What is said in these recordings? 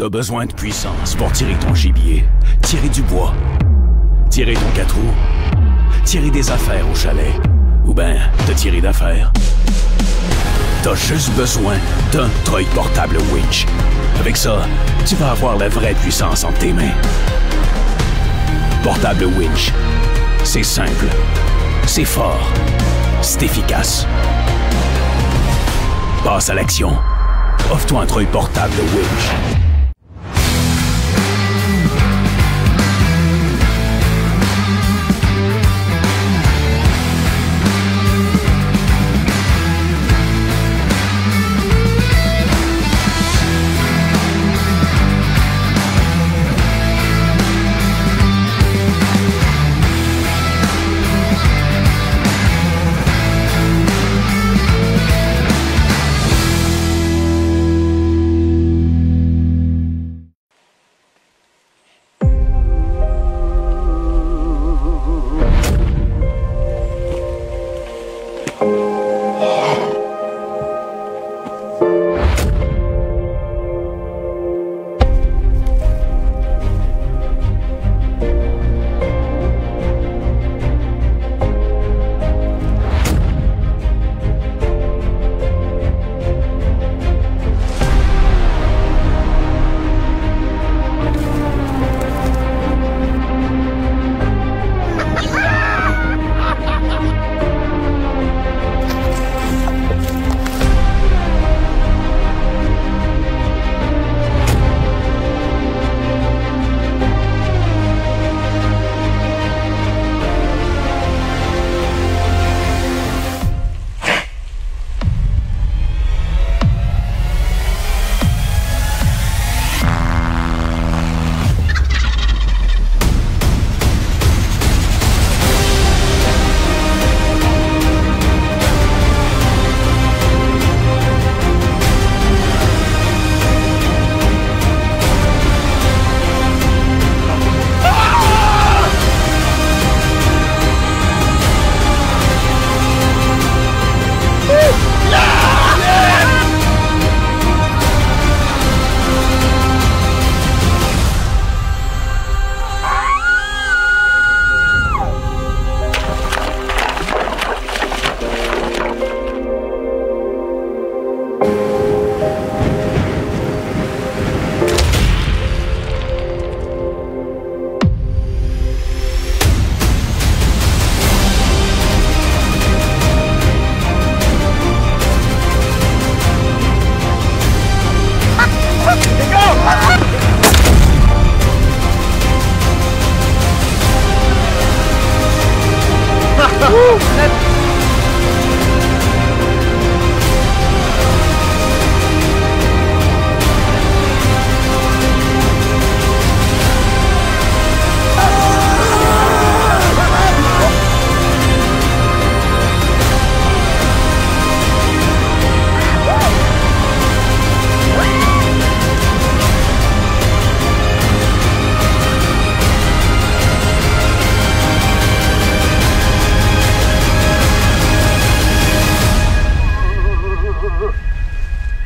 T'as besoin de puissance pour tirer ton gibier, tirer du bois, tirer ton 4 roues, tirer des affaires au chalet, ou ben te tirer d'affaires. T'as juste besoin d'un truck portable winch. Avec ça, tu vas avoir la vraie puissance entre tes mains. Portable winch, c'est simple, c'est fort, c'est efficace. Passe à l'action. Offre-toi un truck portable winch.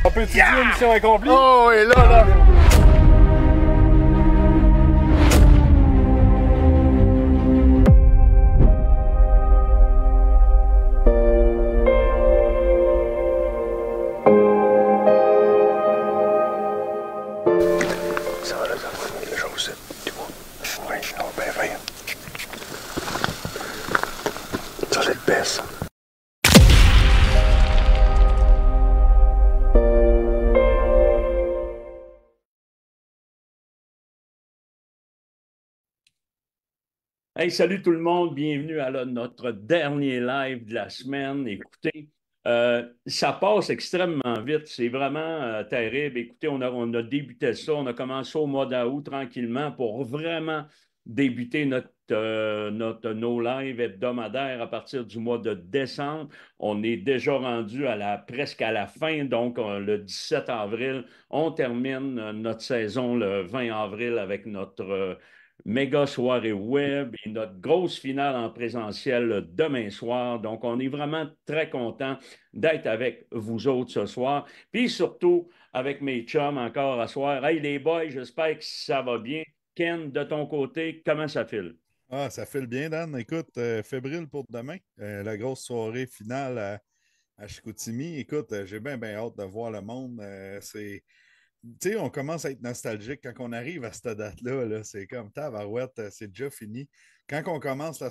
On peut dire mission accomplie? Oh, et là! Ça va, là, ça va, les choses, tu vois. Oui, on va bien faire. Ça, c'est le best. Hey, salut tout le monde, bienvenue à notre dernier live de la semaine. Écoutez, ça passe extrêmement vite, c'est vraiment terrible. Écoutez, on a débuté ça, on a commencé au mois d'août tranquillement pour vraiment débuter nos lives hebdomadaires à partir du mois de décembre. On est déjà rendu presque à la fin, donc le 17 avril, on termine notre saison le 20 avril avec notre méga soirée web et notre grosse finale en présentiel demain soir. Donc, on est vraiment très content d'être avec vous autres ce soir. Puis surtout, avec mes chums encore à soir. Hey les boys, j'espère que ça va bien. Ken, de ton côté, comment ça file? Ah, ça file bien, Dan. Écoute, fébrile pour demain. La grosse soirée finale à Chicoutimi. Écoute, j'ai bien, bien hâte de voir le monde. Tu sais, on commence à être nostalgique quand on arrive à cette date-là. Là, c'est comme tabarouette, c'est déjà fini. Quand on commence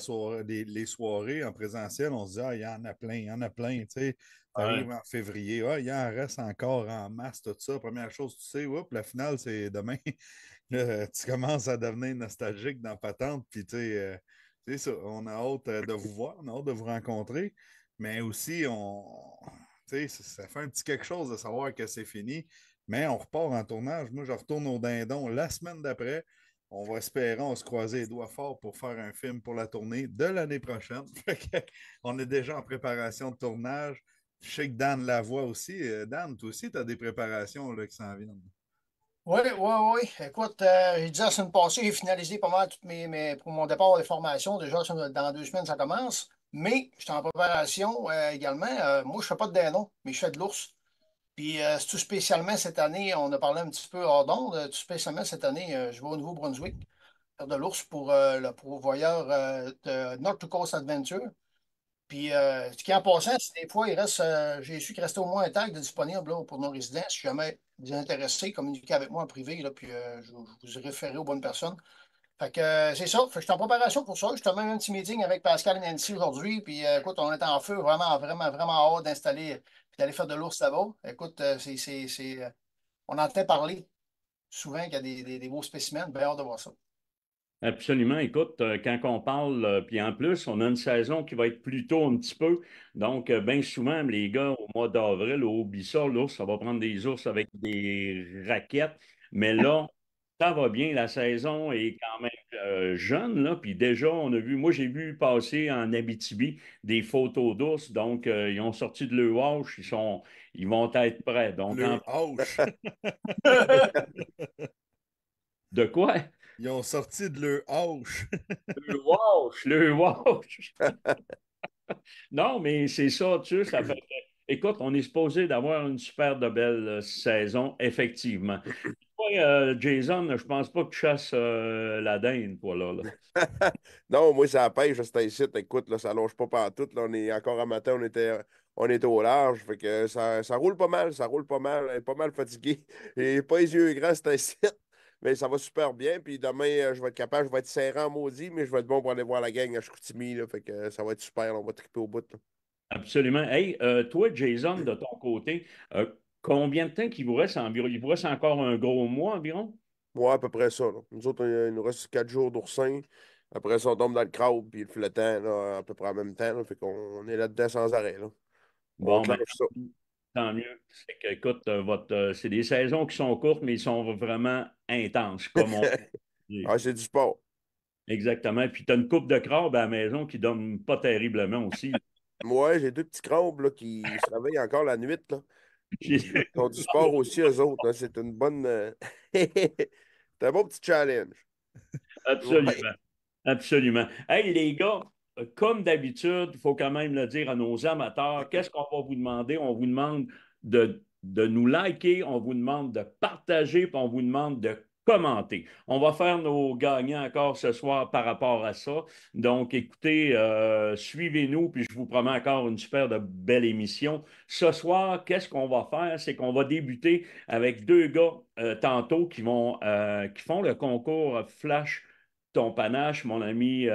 les soirées en présentiel, on se dit, ah, il y en a plein, il y en a plein. Tu sais, tu arrives Ouais. en février, ah, il y en reste encore en masse, tout ça. Première chose, tu sais, oups, la finale, c'est demain. Là, tu commences à devenir nostalgique dans Patente, puis tu sais, c'est ça. On a hâte de vous voir, on a hâte de vous rencontrer, mais aussi, tu sais, ça fait un petit quelque chose de savoir que c'est fini. Mais on repart en tournage. Moi, je retourne au Dindon la semaine d'après. On va espérer, on se croiser les doigts forts pour faire un film pour la tournée de l'année prochaine. On est déjà en préparation de tournage. Je sais que Dan la voit aussi. Dan, toi aussi, tu as des préparations là, qui s'en viennent. Oui, oui, oui. Écoute, j'ai dit la semaine passée, j'ai finalisé pas mal pour mon départ des formations. Déjà, dans 2 semaines, ça commence. Mais je suis en préparation également. Moi, je ne fais pas de dindon, mais je fais de l'ours. Puis, tout spécialement cette année, on a parlé un petit peu hors d'onde, tout spécialement cette année, je vais au Nouveau-Brunswick faire de l'ours pour le pourvoyeur de North to Coast Adventure. Puis, ce qui est en passant, c'est des fois, j'ai su qu'il restait au moins un tag de disponible là, pour nos résidents. Si jamais vous êtes intéressés, communiquez avec moi en privé, là, puis je vous référerai aux bonnes personnes. Fait que c'est ça. Fait que je suis en préparation pour ça. Je te même un petit meeting avec Pascal et Nancy aujourd'hui. Puis écoute, on est en feu, vraiment, vraiment, vraiment hâte d'installer puis d'aller faire de l'ours là-bas. Écoute, on entend parler souvent qu'il y a des beaux spécimens. Bien hâte de voir ça. Absolument. Écoute, quand on parle, puis en plus, on a une saison qui va être plus tôt un petit peu. Donc, bien souvent, les gars, au mois d'avril, au Bissau, l'ours, ça va prendre des ours avec des raquettes. Mais là, ça va bien. La saison est quand même jeune, là. Puis déjà, on a vu, moi, j'ai vu passer en Abitibi des photos d'ours. Donc, ils ont sorti de l'EWASH. Ils vont être prêts. Donc, Le H. de quoi? Ils ont sorti de le H. Le WASH. Non, mais c'est ça, tu sais, ça fait. Écoute, on est supposé d'avoir une super de belle saison, effectivement. Toi, Jason, je pense pas que tu chasses la dinde, toi, là. Non, moi, ça pêche, c'est ici. Écoute, là, ça longe pas partout. Là, on est encore un matin, on était au large. Fait que ça roule pas mal, ça roule pas mal. On est pas mal fatigué. J'ai pas les yeux grands, c'est ici. Mais ça va super bien. Puis demain, je vais être capable, je vais être serrant maudit, mais je vais être bon pour aller voir la gang à Chicoutimi. Là, fait que ça va être super. Là, on va triper au bout. Là. Absolument. Hey, toi, Jason, de ton côté, combien de temps qu'il vous reste environ? Il vous reste encore un gros mois environ? Ouais, à peu près ça. Là. Nous autres, il nous reste 4 jours d'oursin. Après ça, on tombe dans le crabe, puis le temps, là, à peu près en même temps. Là. Fait qu'on est là-dedans sans arrêt. Là. On Bon, ben, clenche ça. tant mieux. C'est que, écoute, c'est des saisons qui sont courtes, mais ils sont vraiment intenses, comme on dit. Ah, c'est du sport. Exactement. Puis tu as une coupe de crabe à la maison qui donne pas terriblement aussi. Moi, j'ai 2 petits crabes là, qui se réveillent encore la nuit. Là. Ils J'ai- font du sport aussi, eux autres. Hein. C'est une bonne. C'est un bon petit challenge. Ouais. Absolument. Absolument. Hey, les gars, comme d'habitude, il faut quand même le dire à nos amateurs, qu'est-ce qu'on va vous demander? On vous demande de nous liker, on vous demande de partager, puis on vous demande de commenter. On va faire nos gagnants encore ce soir par rapport à ça. Donc, écoutez, suivez-nous, puis je vous promets encore une super de belle émission. Ce soir, qu'est-ce qu'on va faire? C'est qu'on va débuter avec 2 gars tantôt qui font le concours Flash ton panache, mon ami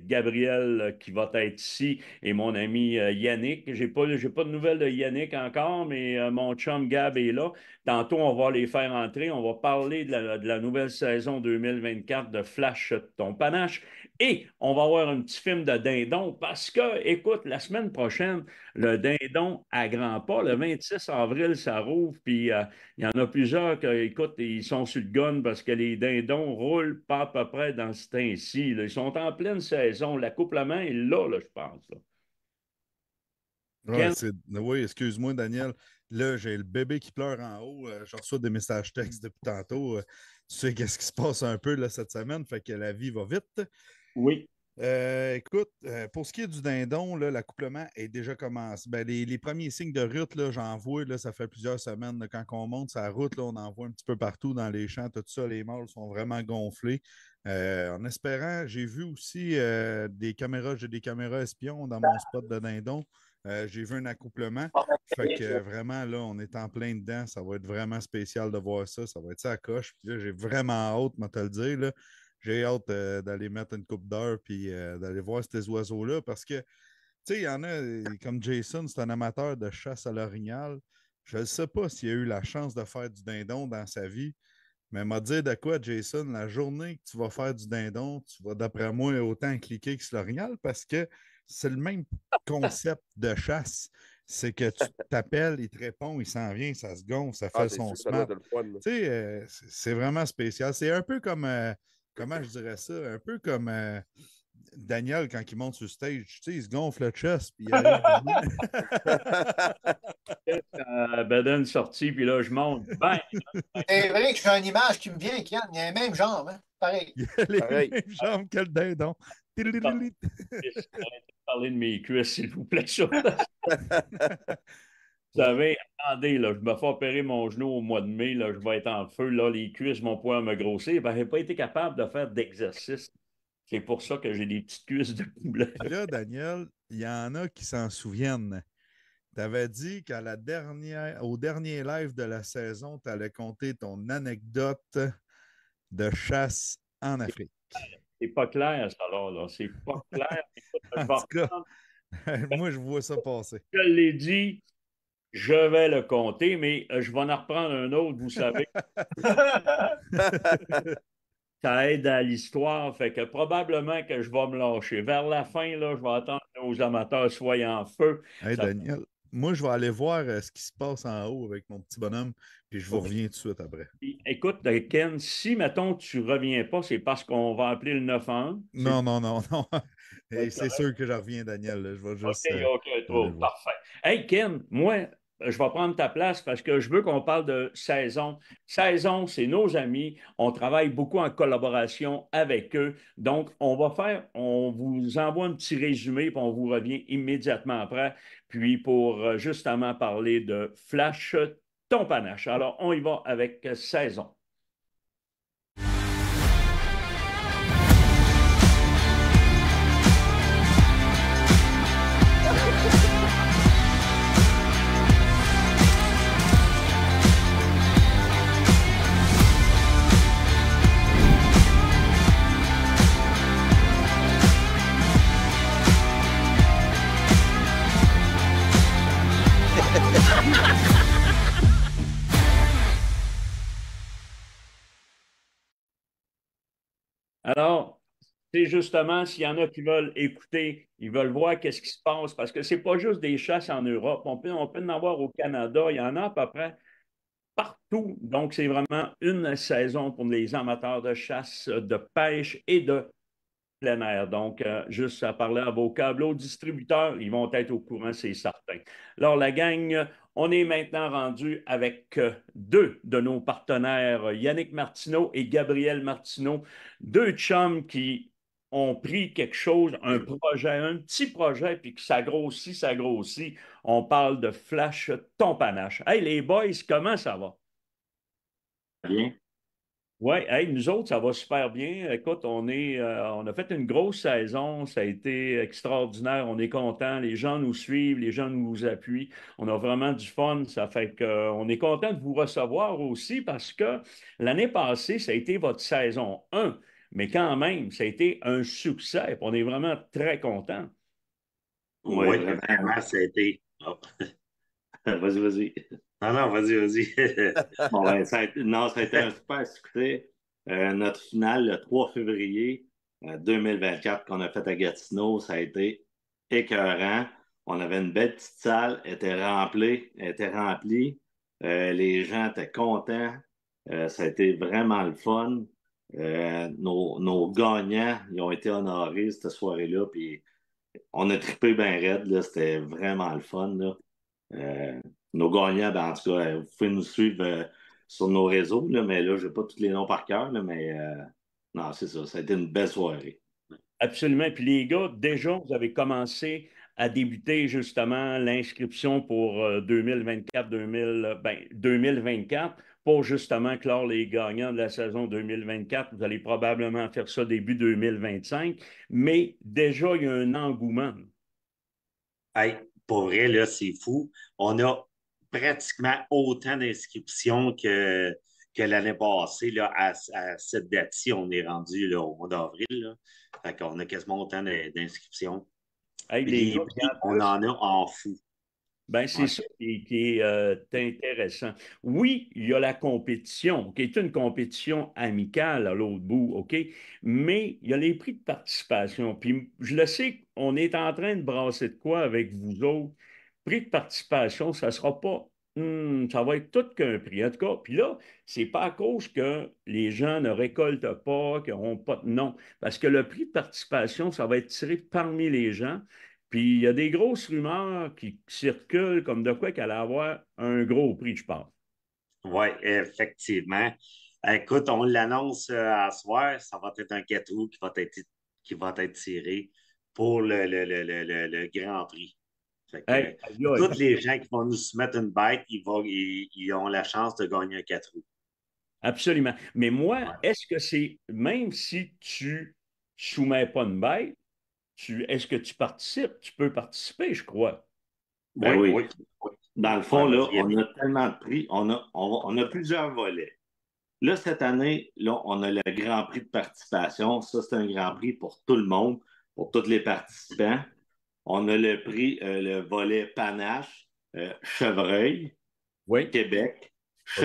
Gabriel qui va être ici et mon ami Yannick. J'ai pas de nouvelles de Yannick encore, mais mon chum Gab est là. Tantôt, on va les faire entrer. On va parler de la nouvelle saison 2024 de Flash ton panache. Et on va avoir un petit film de dindon parce que, écoute, la semaine prochaine, le dindon à grands pas, le 26 avril, ça rouvre. Puis il y en a plusieurs qui, écoute, ils sont sur le gun parce que les dindons roulent pas à peu près dans ce temps-ci. Là. Ils sont en pleine saison. L'accouplement est là, je pense. Là. Ouais, Ken? oui, excuse-moi, Daniel. Là, j'ai le bébé qui pleure en haut. Je reçois des messages textes depuis tantôt. tu sais qu'est-ce qui se passe un peu là, cette semaine, fait que la vie va vite. Oui. Écoute, pour ce qui est du dindon, là, l'accouplement est déjà commencé. Ben, les premiers signes de rut, là, j'en vois, là, ça fait plusieurs semaines. Là, quand on monte sa route, là, on en voit un petit peu partout dans les champs, tout ça. Les mâles sont vraiment gonflés. En espérant, j'ai vu aussi j'ai des caméras espions dans mon spot de dindon. J'ai vu un accouplement. Fait que vraiment, là, on est en plein dedans. Ça va être vraiment spécial de voir ça. Ça va être ça à coche. Puis là, j'ai vraiment hâte, moi, te le dire, là. J'ai hâte d'aller mettre une coupe d'heure puis d'aller voir ces oiseaux-là parce que, tu sais, il y en a, comme Jason, c'est un amateur de chasse à l'orignal. Je ne sais pas s'il a eu la chance de faire du dindon dans sa vie, mais m'a dit de quoi, Jason, la journée que tu vas faire du dindon, tu vas, d'après moi, autant cliquer que sur l'orignal parce que c'est le même concept de chasse. C'est que tu t'appelles, il te répond, il s'en vient, ça se gonfle, ça fait C'est son sûr que ça doit smart. être le fun. Tu sais, c'est vraiment spécial. C'est un peu comme, comment je dirais ça, un peu comme Daniel quand il monte sur stage. Tu sais, il se gonfle le chest, puis il arrive. Beden sorti, puis là, je monte. Ben, C'est vrai que j'ai une image qui me vient, Kian. Il y a les mêmes jambes, hein? Pareil. Il a les Pareil. mêmes jambes que le dindon. arrêtez de parler de mes cuisses, s'il vous plaît. Ça. Vous savez, attendez, là, je me fais opérer mon genou au mois de mai, là, je vais être en feu, là, les cuisses vont pouvoir me grossir. Ben, je n'ai pas été capable de faire d'exercice. C'est pour ça que j'ai des petites cuisses de poulet. Puis là, Daniel, il y en a qui s'en souviennent. Tu avais dit au dernier live de la saison, tu allais compter ton anecdote de chasse en Afrique. C'est pas clair, ça, là. C'est pas clair. Écoute, En tout cas, moi, je vois ça passer. je l'ai dit, je vais le compter, mais je vais en reprendre un autre, vous savez. Ça aide à l'histoire, fait que probablement que je vais me lâcher. Vers la fin, là, je vais attendre que nos amateurs soient en feu. Hey, Daniel, moi, je vais aller voir ce qui se passe en haut avec mon petit bonhomme, puis je vous reviens tout de suite après. Écoute, Ken, si, mettons, tu ne reviens pas, c'est parce qu'on va appeler le 911. Non. Et c'est sûr que je reviens, Daniel. Là. Je vais juste. OK, parfait. Hey, Ken, moi, je vais prendre ta place parce que je veux qu'on parle de Saison. Saison, c'est nos amis. On travaille beaucoup en collaboration avec eux. Donc, on vous envoie un petit résumé, puis on vous revient immédiatement après. Puis, pour justement parler de Flash ton panache. Alors, on y va avec Saison. Alors, c'est justement, s'il y en a qui veulent écouter, ils veulent voir qu'est-ce qui se passe, parce que ce n'est pas juste des chasses en Europe. On peut en avoir au Canada. Il y en a à peu près partout. Donc, c'est vraiment une saison pour les amateurs de chasse, de pêche et de plein air. Donc, juste à parler à vos câbleaux distributeurs, ils vont être au courant, c'est certain. Alors, la gang, on est maintenant rendu avec deux de nos partenaires, Yannick Martineau et Gabriel Martineau, deux chums qui ont pris quelque chose, un projet, un petit projet, puis que ça grossit, ça grossit. On parle de Flash ton panache. Hey, les boys, comment ça va? Bien. Oui, hey, nous autres, ça va super bien. Écoute, on a fait une grosse saison. Ça a été extraordinaire. On est content. Les gens nous suivent, les gens nous appuient. On a vraiment du fun. Ça fait qu'on est content de vous recevoir aussi parce que l'année passée, ça a été votre saison 1. Mais quand même, ça a été un succès. On est vraiment très content. Oui, vraiment, ça a été. Oh. Vas-y. Non, vas-y. Bon, ben, ça a été un super succès. Notre finale, le 3 février 2024, qu'on a fait à Gatineau, ça a été écœurant. On avait une belle petite salle, elle était remplie. Les gens étaient contents. Ça a été vraiment le fun. Nos gagnants, ils ont été honorés cette soirée-là, puis on a trippé bien raide, là. C'était vraiment le fun, là. Nos gagnants, ben, en tout cas, vous pouvez nous suivre sur nos réseaux, là, mais là, je n'ai pas tous les noms par cœur, là, mais non, c'est ça. Ça a été une belle soirée. Absolument. Puis les gars, déjà, vous avez commencé à débuter justement l'inscription pour 2024 pour justement clore les gagnants de la saison 2024. Vous allez probablement faire ça début 2025, mais déjà, il y a un engouement. Hey, pour vrai, là, c'est fou. On a pratiquement autant d'inscriptions que l'année passée. Là, à cette date-ci, on est rendu là, au mois d'avril. Là. Fait qu'on a quasiment autant d'inscriptions. Hey, Puis les les gars, prix, on en a en fou. ben, c'est Ouais. ça qui est intéressant. Oui, il y a la compétition, qui est une compétition amicale à l'autre bout, OK? Mais il y a les prix de participation. Puis je le sais, on est en train de brasser de quoi avec vous autres. Prix de participation, ça ne sera pas. Ça va être tout qu'un prix. En tout cas, puis là, c'est pas à cause que les gens ne récoltent pas, qu'ils n'auront pas de nom. Parce que le prix de participation, ça va être tiré parmi les gens. Puis il y a des grosses rumeurs qui circulent comme de quoi qu'elle allait avoir un gros prix, je pense. Oui, effectivement. Écoute, on l'annonce à soir, ça va être un 4 roues qui va être tiré pour le Grand Prix. Fait que, Hey, aïe, aïe. tous les gens qui vont nous soumettre une bête, ils ont la chance de gagner un 4 roues. Absolument. Mais moi, Ouais. est-ce que c'est, même si tu soumets pas une bête, est-ce que tu participes? Tu peux participer, je crois. Ben oui. Dans le fond, Ouais, là, vas-y. on a tellement de prix, on a plusieurs volets. Là, cette année, là, on a le Grand Prix de participation. Ça, c'est un Grand Prix pour tout le monde, pour tous les participants. On a le prix, le volet panache, chevreuil, Oui. Québec, OK.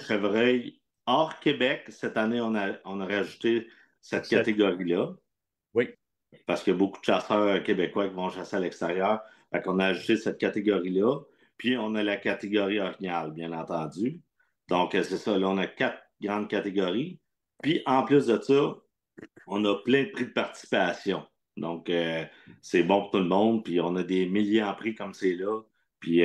chevreuil hors Québec. Cette année, on a rajouté cette catégorie-là Oui. parce qu'il y a beaucoup de chasseurs québécois qui vont chasser à l'extérieur. Fait qu'on a ajouté cette catégorie-là. Puis, on a la catégorie orignale, bien entendu. Donc, c'est ça. Là, on a 4 grandes catégories. Puis, en plus de ça, on a plein de prix de participation. Donc, c'est bon pour tout le monde. Puis, on a des milliers en prix comme c'est là. Puis,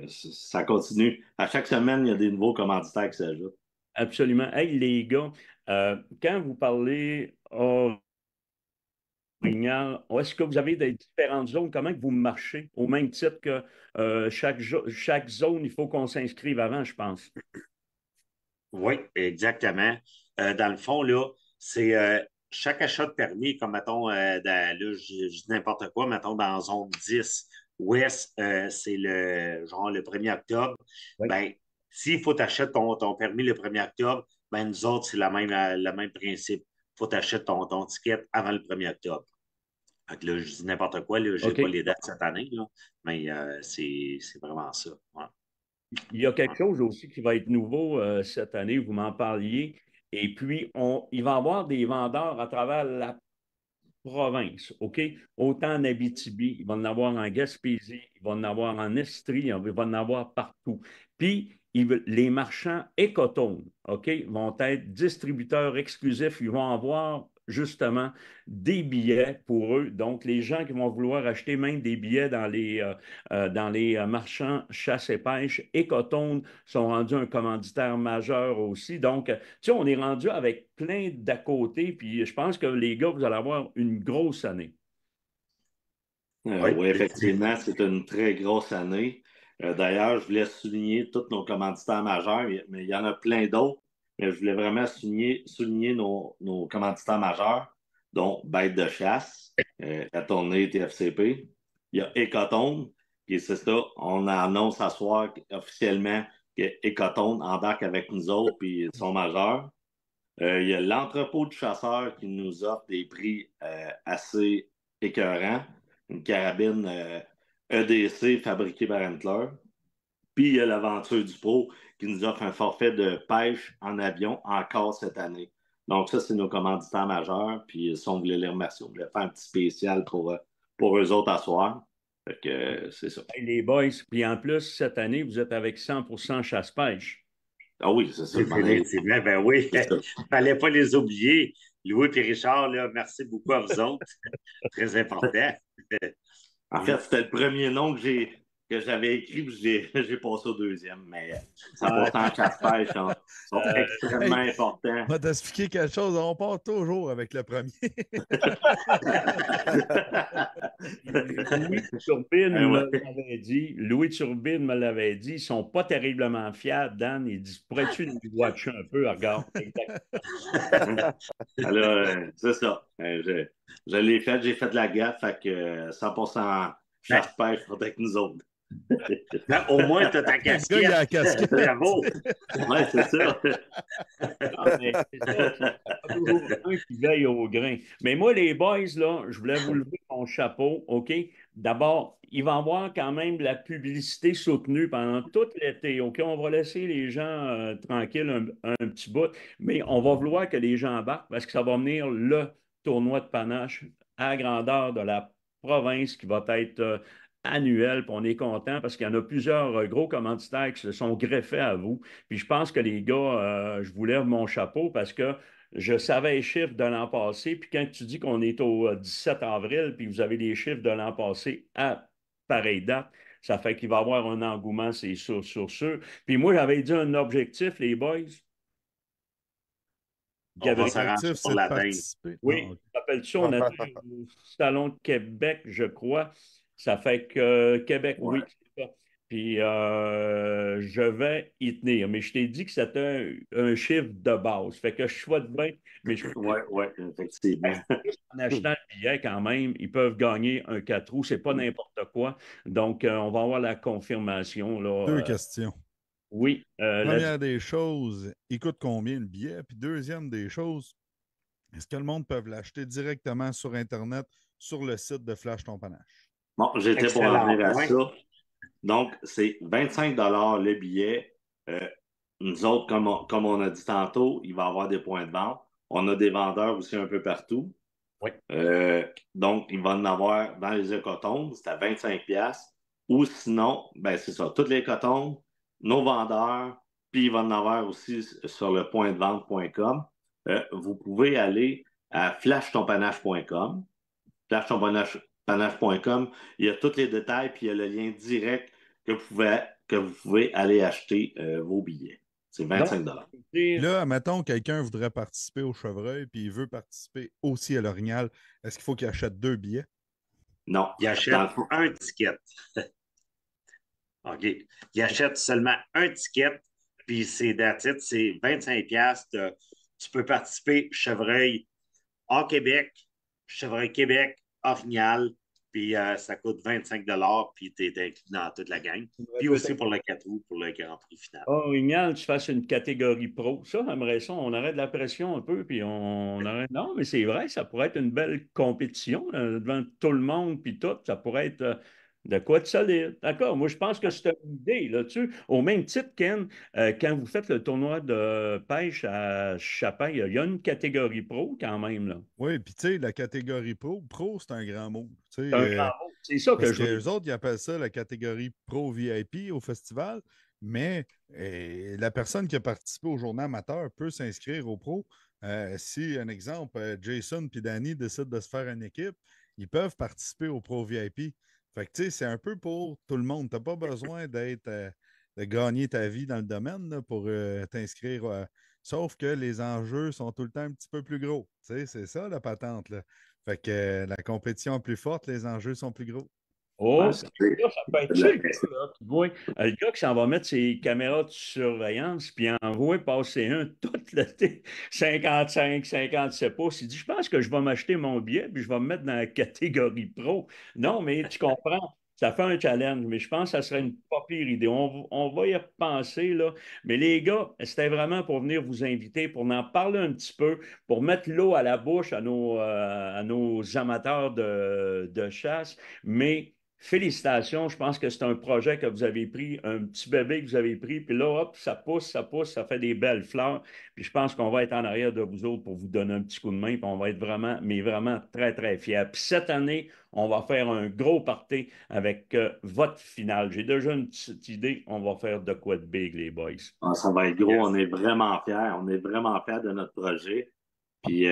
ça continue. À chaque semaine, il y a des nouveaux commanditaires qui s'ajoutent. Absolument. Hey, les gars, quand vous parlez orignal, est-ce que vous avez des différentes zones? Comment que vous marchez? Au même titre que chaque zone, il faut qu'on s'inscrive avant, je pense. Oui, exactement. Dans le fond, là, c'est chaque achat de permis, comme mettons, là, je dis n'importe quoi, mettons dans zone 10 ouest, c'est le 1er octobre. Oui. Ben, s'il faut t'acheter ton permis le 1er octobre, ben nous autres, c'est le même principe. Il faut t'acheter ton ticket avant le 1er octobre. Fait que là, je dis n'importe quoi, là, je n'ai OK. pas les dates cette année, là, mais c'est vraiment ça. Ouais. Il y a quelque chose aussi qui va être nouveau cette année, vous m'en parliez. Et puis, il va y avoir des vendeurs à travers la province, OK? Autant en Abitibi, il va en avoir en Gaspésie, il va en avoir en Estrie, il va en avoir partout. Puis, les marchands écotones, OK, vont être distributeurs exclusifs. Ils vont avoir justement des billets pour eux. Donc, les gens qui vont vouloir acheter même des billets dans les marchands chasse et pêche, écotones sont rendus un commanditaire majeur aussi. Donc, tu sais, on est rendu avec plein d'à côté, puis je pense que les gars, vous allez avoir une grosse année. Oui, effectivement, c'est une très grosse année. D'ailleurs, je voulais souligner tous nos commanditaires majeurs, mais il y en a plein d'autres. Mais je voulais vraiment souligner nos commanditaires majeurs, dont Bête de chasse, la tournée TFCP. Il y a Ecotone, puis c'est ça, on annonce ce soir officiellement que Ecotone embarque avec nous autres, puis ils sont majeurs. Il y a l'entrepôt de chasseurs qui nous offre des prix assez écœurants. Une carabine EDC fabriquée par Antler. Puis il y a l'Aventure du Pro qui nous offre un forfait de pêche en avion encore cette année. Donc ça, c'est nos commanditaires majeurs. Puis si on voulait les remercier, on voulait faire un petit spécial pour eux autres à soir. Fait que c'est ça. Hey, les boys, puis en plus, cette année, vous êtes avec 100% chasse-pêche. Ah oui, c'est ça. Effectivement, ben oui, il ne fallait pas les oublier. Louis et Richard, là, merci beaucoup à vous autres. Très important. En fait, c'était le premier nom que que j'avais écrit, puis j'ai passé au deuxième. Mais 100% chasse-pêche sont extrêmement importants. On va t'expliquer quelque chose. On part toujours avec le premier. Louis Turbine me l'avait dit, ils ne sont pas terriblement fiables, Dan. Il dit, pourrais-tu nous watcher un peu? Regarde. Alors, c'est ça. Je l'ai fait, j'ai fait de la gaffe, fait que 100% chasse-pêche sont avec nous autres. Là, au moins, tu as ta casquette. Le gars, il a la casquette. Bravo. Oui, c'est ça. C'est toujours un qui veille au grain. Mais moi, les boys, là, je voulais vous lever mon chapeau, OK? D'abord, il va y avoir quand même de la publicité soutenue pendant tout l'été, OK? On va laisser les gens tranquilles un petit bout, mais on va vouloir que les gens embarquent parce que ça va venir le tournoi de panache à grandeur de la province qui va être annuel, puis on est content parce qu'il y en a plusieurs gros commanditaires qui se sont greffés à vous. Puis je pense que les gars, je vous lève mon chapeau parce que je savais les chiffres de l'an passé, puis quand tu dis qu'on est au 17 avril, puis vous avez les chiffres de l'an passé à pareille date, ça fait qu'il va y avoir un engouement, c'est sûr, sûr. Puis moi, j'avais dit un objectif, les boys. On va s'arranger pour l'atteindre. Oui, rappelles-tu, on a fait au Salon de Québec, je crois. Ça fait que Québec, oui, c'est ça. Puis je vais y tenir. Mais je t'ai dit que c'était un chiffre de base. Fait que je souhaite bien. Mais Oui, effectivement. En achetant le billet, quand même, ils peuvent gagner un 4 roues. C'est pas n'importe quoi. Donc, on va avoir la confirmation. Là, Deux questions. Oui. Première des choses, il coûte combien le billet? Puis deuxième des choses, est-ce que le monde peut l'acheter directement sur Internet, sur le site de Flash Ton Panache? Bon, j'étais pour en venir à ça. Donc, c'est 25 $ le billet. Nous autres, comme on a dit tantôt, il va y avoir des points de vente. On a des vendeurs aussi un peu partout. Oui. Donc, il va en avoir dans les écotombes, c'est à 25$. Ou sinon, ben c'est ça, toutes les écotombes, nos vendeurs, puis il va en avoir aussi sur le pointdevente.com. Vous pouvez aller à flashtonpanache.com. Flashtonpanache.com, il y a tous les détails, puis il y a le lien direct que vous pouvez aller acheter vos billets. C'est 25 $. Là, mettons, quelqu'un voudrait participer au Chevreuil, puis il veut participer aussi à l'Orignal. Est-ce qu'il faut qu'il achète 2 billets? Non. Il achète un ticket. OK. Il achète seulement un ticket, puis c'est d'attitude, c'est 25$. Tu peux participer Chevreuil hors Québec, Chevreuil Québec, Orignal, puis ça coûte 25 $, puis tu es inclus dans toute la gang. Puis aussi pour le 4 roues, pour le Grand Prix final. Orignal, tu fasses une catégorie pro. Ça, j'aimerais ça. On arrête de la pression un peu, puis on arrête. Non, mais c'est vrai, ça pourrait être une belle compétition là, devant tout le monde, puis tout. Ça pourrait être de quoi de solide. D'accord. Moi, je pense que c'est une idée là-dessus. Au même titre, Ken, quand vous faites le tournoi de pêche à Chapin, il y a une catégorie pro quand même. Là. Oui, puis tu sais, la catégorie pro, c'est un grand mot. C'est un grand mot. C'est ça que je veux. Les autres, ils appellent ça la catégorie pro VIP au festival, mais la personne qui a participé au journée amateur peut s'inscrire au pro. Si, un exemple, Jason et Danny décident de se faire une équipe, ils peuvent participer au pro VIP. Fait que, tu sais, c'est un peu pour tout le monde. Tu n'as pas besoin de gagner ta vie dans le domaine là, pour t'inscrire. Sauf que les enjeux sont tout le temps un petit peu plus gros. Tu sais, c'est ça, la patente. Là. Fait que la compétition est plus forte, les enjeux sont plus gros. Oh, ça peut être chic, le gars qui s'en va mettre ses caméras de surveillance puis envoie passer tout l'été, 55, 57 pouces. Il dit, je pense que je vais m'acheter mon billet puis je vais me mettre dans la catégorie pro. Non, mais tu comprends, ça fait un challenge, mais je pense que ça serait une pas pire idée. On va y repenser, là. Mais les gars, c'était vraiment pour venir vous inviter, pour en parler un petit peu, pour mettre l'eau à la bouche à nos amateurs de chasse, mais félicitations, je pense que c'est un projet que vous avez pris, un petit bébé que vous avez pris, puis là, hop, ça pousse, ça fait des belles fleurs. Puis je pense qu'on va être en arrière de vous autres pour vous donner un petit coup de main, puis on va être vraiment, mais vraiment très, très fiers. Puis cette année, on va faire un gros party avec votre finale. J'ai déjà une petite idée, on va faire de quoi de big, les boys. Ah, ça va être gros, on est vraiment fiers. On est vraiment fiers de notre projet. Puis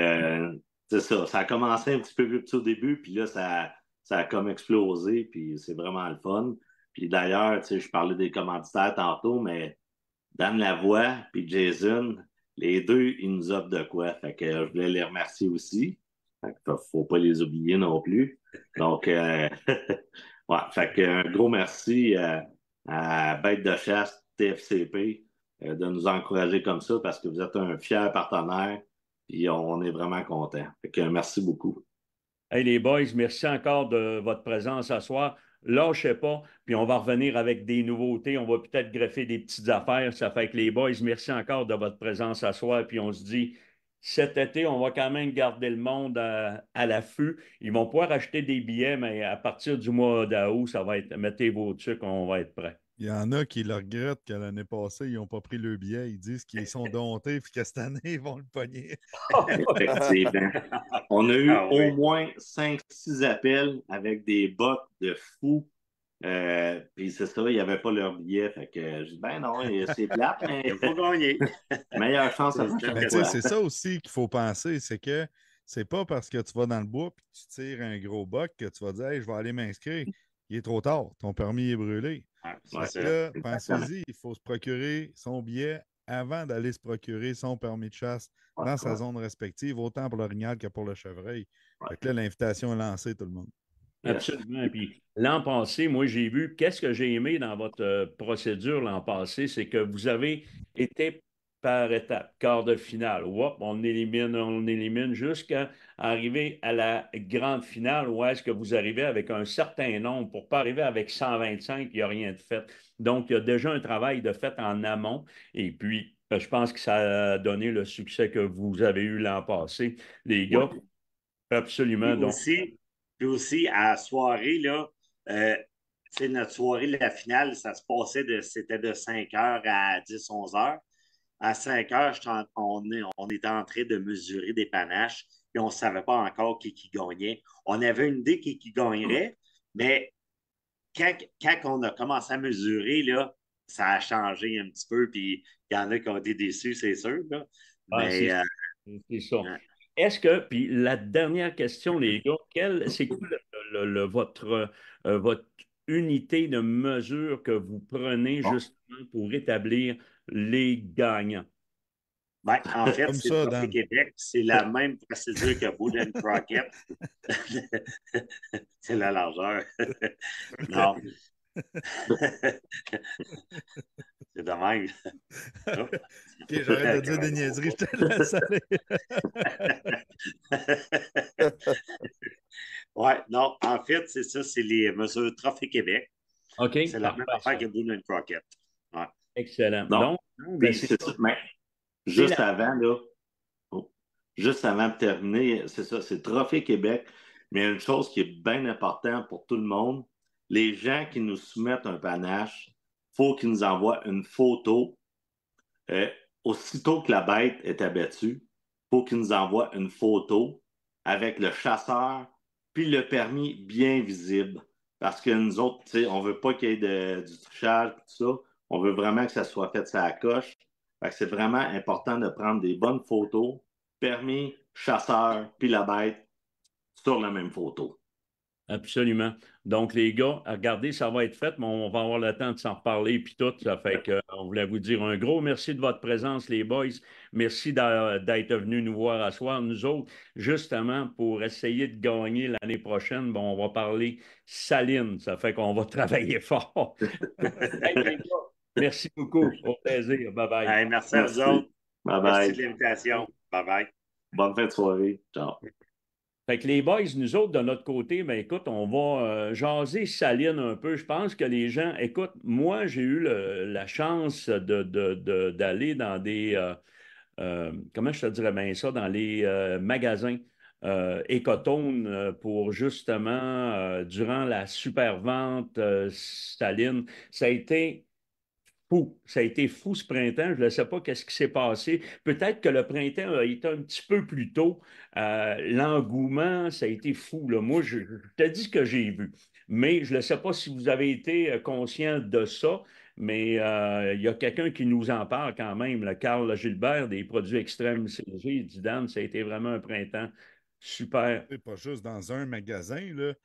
c'est ça, ça a commencé un petit peu plus petit au début, puis là, ça a comme explosé, puis c'est vraiment le fun. Puis d'ailleurs, je parlais des commanditaires tantôt, mais Dan Lavoie puis Jason, les deux, ils nous offrent de quoi. Fait que je voulais les remercier aussi. Fait que faut pas les oublier non plus. Donc, ouais, fait que un gros merci à Bête de chasse TFCP de nous encourager comme ça parce que vous êtes un fier partenaire et on est vraiment content. Fait que merci beaucoup. Hey les boys, merci encore de votre présence ce soir. Lâchez pas, puis on va revenir avec des nouveautés. On va peut-être greffer des petites affaires. Ça fait que les boys, merci encore de votre présence ce soir. Puis on se dit, cet été, on va quand même garder le monde à l'affût. Ils vont pouvoir acheter des billets, mais à partir du mois d'août, ça va être, mettez vos trucs, on va être prêts. Il y en a qui le regrettent que l'année passée, ils n'ont pas pris le billet. Ils disent qu'ils sont domptés et que cette année, ils vont le pogner. Effectivement. On a eu au moins 5-6 appels avec des bottes de fous. Puis c'est ça, ils n'avaient pas leur billet. Fait que je dis, ben non, c'est plate, mais il faut gagner. Meilleure chance à c'est ça aussi qu'il faut penser, c'est que c'est pas parce que tu vas dans le bois et que tu tires un gros boc que tu vas dire, hey, je vais aller m'inscrire. Il est trop tard, ton permis est brûlé. Là, pensez-y, il faut se procurer son billet avant d'aller se procurer son permis de chasse dans sa zone respective, autant pour l'orignal que pour le chevreuil. Fait que là, l'invitation est lancée, tout le monde. Absolument. Puis l'an passé, moi, j'ai vu, qu'est-ce que j'ai aimé dans votre procédure l'an passé, c'est que vous avez été par étapes, quart de finale. Hop, on élimine jusqu'à arriver à la grande finale où est-ce que vous arrivez avec un certain nombre. Pour ne pas arriver avec 125, il n'y a rien de fait. Donc, il y a déjà un travail de fait en amont. Et puis, je pense que ça a donné le succès que vous avez eu l'an passé, les gars. Oui. Absolument. Puis aussi, à la soirée, là, notre soirée, la finale, ça se passait c'était de 5 heures à 10-11 heures. À 5 heures, on était en train de mesurer des panaches et on ne savait pas encore qui gagnait. On avait une idée qui gagnerait, mais quand on a commencé à mesurer, là, ça a changé un petit peu, puis il y en a qui ont été déçus, c'est sûr. Là. Mais, c'est ça. Est-ce que, puis la dernière question, les gars, c'est quoi votre unité de mesure que vous prenez justement pour établir les gagnants? Ben, en fait, c'est le Trophée Québec, c'est la même procédure que Boone & Crockett. C'est la largeur. Non. C'est dommage. OK, j'arrête de dire des niaiseries, je te laisse aller. Oui, non, en fait, c'est ça, c'est les mesures Trophée Québec. OK. C'est la même affaire que Boone & Crockett. Ouais. Excellent. Donc, c'est ça. Mais juste avant, là, juste avant de terminer, c'est ça, c'est Trophée Québec. Mais il y a une chose qui est bien importante pour tout le monde. Les gens qui nous soumettent un panache, il faut qu'ils nous envoient une photo. Aussitôt que la bête est abattue, il faut qu'ils nous envoient une photo avec le chasseur puis le permis bien visible. Parce que nous autres, on ne veut pas qu'il y ait du trichage et tout ça. On veut vraiment que ça soit fait sur la coche. Fait que c'est vraiment important de prendre des bonnes photos, permis, chasseur, puis la bête sur la même photo. Absolument. Donc, les gars, regardez, ça va être fait, mais on va avoir le temps de s'en reparler puis tout. Ça fait qu'on voulait vous dire un gros merci de votre présence, les boys. Merci d'être venus nous voir à soir. Nous autres, justement, pour essayer de gagner l'année prochaine, on va parler Saline. Ça fait qu'on va travailler fort. Hey, les gars, merci beaucoup. Au plaisir. Bye-bye. Hey, merci à vous autres. Bye-bye. Merci de l'invitation. Bye-bye. Bonne fin de soirée. Ciao. Fait que les boys, nous autres, de notre côté, ben écoute, on va jaser Saline un peu. Je pense que les gens, écoute, moi, j'ai eu la chance d'aller dans des, comment je te dirais bien ça, dans les magasins Ecotone pour justement, durant la super vente Saline, ça a été fou. Ça a été fou ce printemps. Je ne sais pas qu'est-ce qui s'est passé. Peut-être que le printemps a été un petit peu plus tôt. L'engouement, ça a été fou. Là. Moi, je te dis ce que j'ai vu. Mais je ne sais pas si vous avez été conscient de ça. Mais il y a quelqu'un qui nous en parle quand même, le Carl Gilbert, des produits extrêmes CG. Il dit, Dan, ça a été vraiment un printemps super. C'est pas juste dans un magasin, là.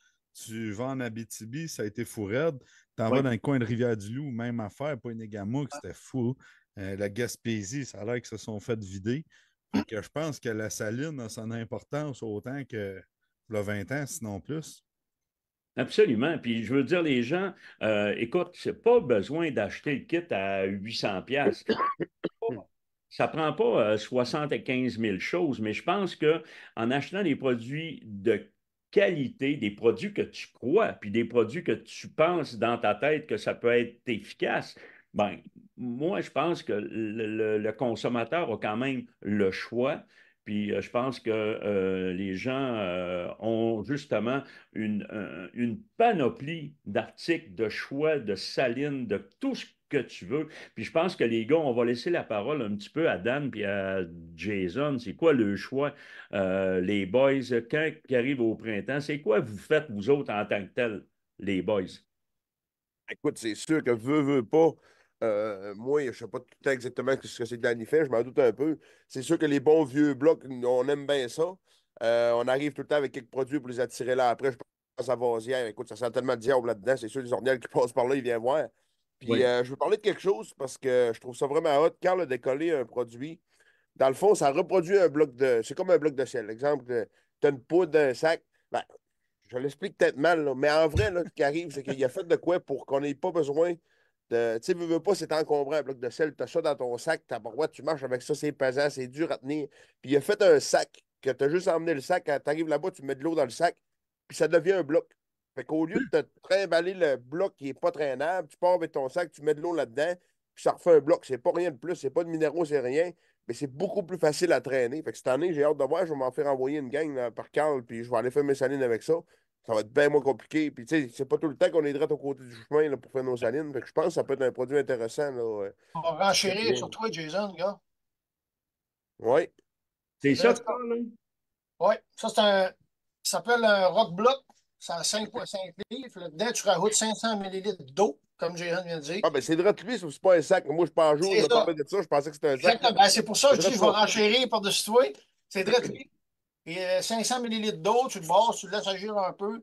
Tu vas en Abitibi, ça a été fou raide. T'en Oui. vas dans le coin de Rivière-du-Loup, même affaire, pas une Gamouk, c'était fou. La Gaspésie, ça a l'air qu'ils se sont fait vider. Fait que je pense que la saline a son importance autant que le 20 ans, sinon plus. Absolument. Puis je veux dire, les gens, écoute, c'est pas besoin d'acheter le kit à 800 pièces. Ça prend pas 75 000 choses, mais je pense que en achetant des produits de qualité, des produits que tu crois, puis des produits que tu penses dans ta tête que ça peut être efficace, ben, moi, je pense que le consommateur a quand même le choix. Puis je pense que les gens ont justement une panoplie d'articles, de choix, de salines, de tout ce que tu veux. Puis je pense que les gars, on va laisser la parole un petit peu à Dan et à Jason. C'est quoi le choix, les boys, quand ils arrivent au printemps? C'est quoi vous faites, vous autres, en tant que tels, les boys? Écoute, c'est sûr que veut pas. Moi, je ne sais pas tout le temps exactement ce que c'est que Danny fait, je m'en doute un peu. C'est sûr que les bons vieux blocs, on aime bien ça. On arrive tout le temps avec quelques produits pour les attirer là après. Je pense à Vasière. Écoute, ça sent tellement de diable là-dedans. C'est sûr, les ornières qui passent par là, ils viennent voir. Puis, Oui. je veux parler de quelque chose parce que je trouve ça vraiment hot. Quand a décollé un produit, dans le fond, ça reproduit un bloc de. C'est comme un bloc de sel. Exemple, tu as une poudre, un sac. Ben, je l'explique peut-être mal, là, mais en vrai, là, ce qui arrive, c'est qu'il a fait de quoi pour qu'on n'ait pas besoin de. Tu sais, veux pas, c'est encombrant, un bloc de sel. Tu as ça dans ton sac, ta barouette, tu marches avec ça, c'est pesant, c'est dur à tenir. Puis il a fait un sac, que tu as juste emmené le sac. Quand tu arrives là-bas, tu mets de l'eau dans le sac, puis ça devient un bloc. Fait qu'au lieu de te trimballer le bloc qui n'est pas traînable, tu pars avec ton sac, tu mets de l'eau là-dedans, puis ça refait un bloc. C'est pas rien de plus, c'est pas de minéraux, c'est rien, mais c'est beaucoup plus facile à traîner. Fait que cette année, j'ai hâte de voir, je vais m'en faire envoyer une gang là, par Carl, puis je vais aller faire mes salines avec ça. Ça va être bien moins compliqué. Puis, tu sais, c'est pas tout le temps qu'on est direct au côté du chemin là, pour faire nos salines. Fait que je pense que ça peut être un produit intéressant. Là, On va renchérir sur toi, Jason, gars. oui. C'est C'est ça, vrai, ça. là? Oui, ça, c'est un. Ça s'appelle un rock block. C'est à 5,5 livres. Là-dedans, tu rajoutes 500 millilitres d'eau, comme Jason vient de dire. Ah, ben c'est direct lui, c'est pas un sac. Moi, je suis pas un jour, C'est je me ça. parlais de ça, je pensais que c'était un sac. Exactement. Ben, c'est pour ça que C'est je dis direct je vais ça. renchérir par-dessus toi. C'est direct lui. Et 500 millilitres d'eau, tu le brasses, tu le laisses agir un peu.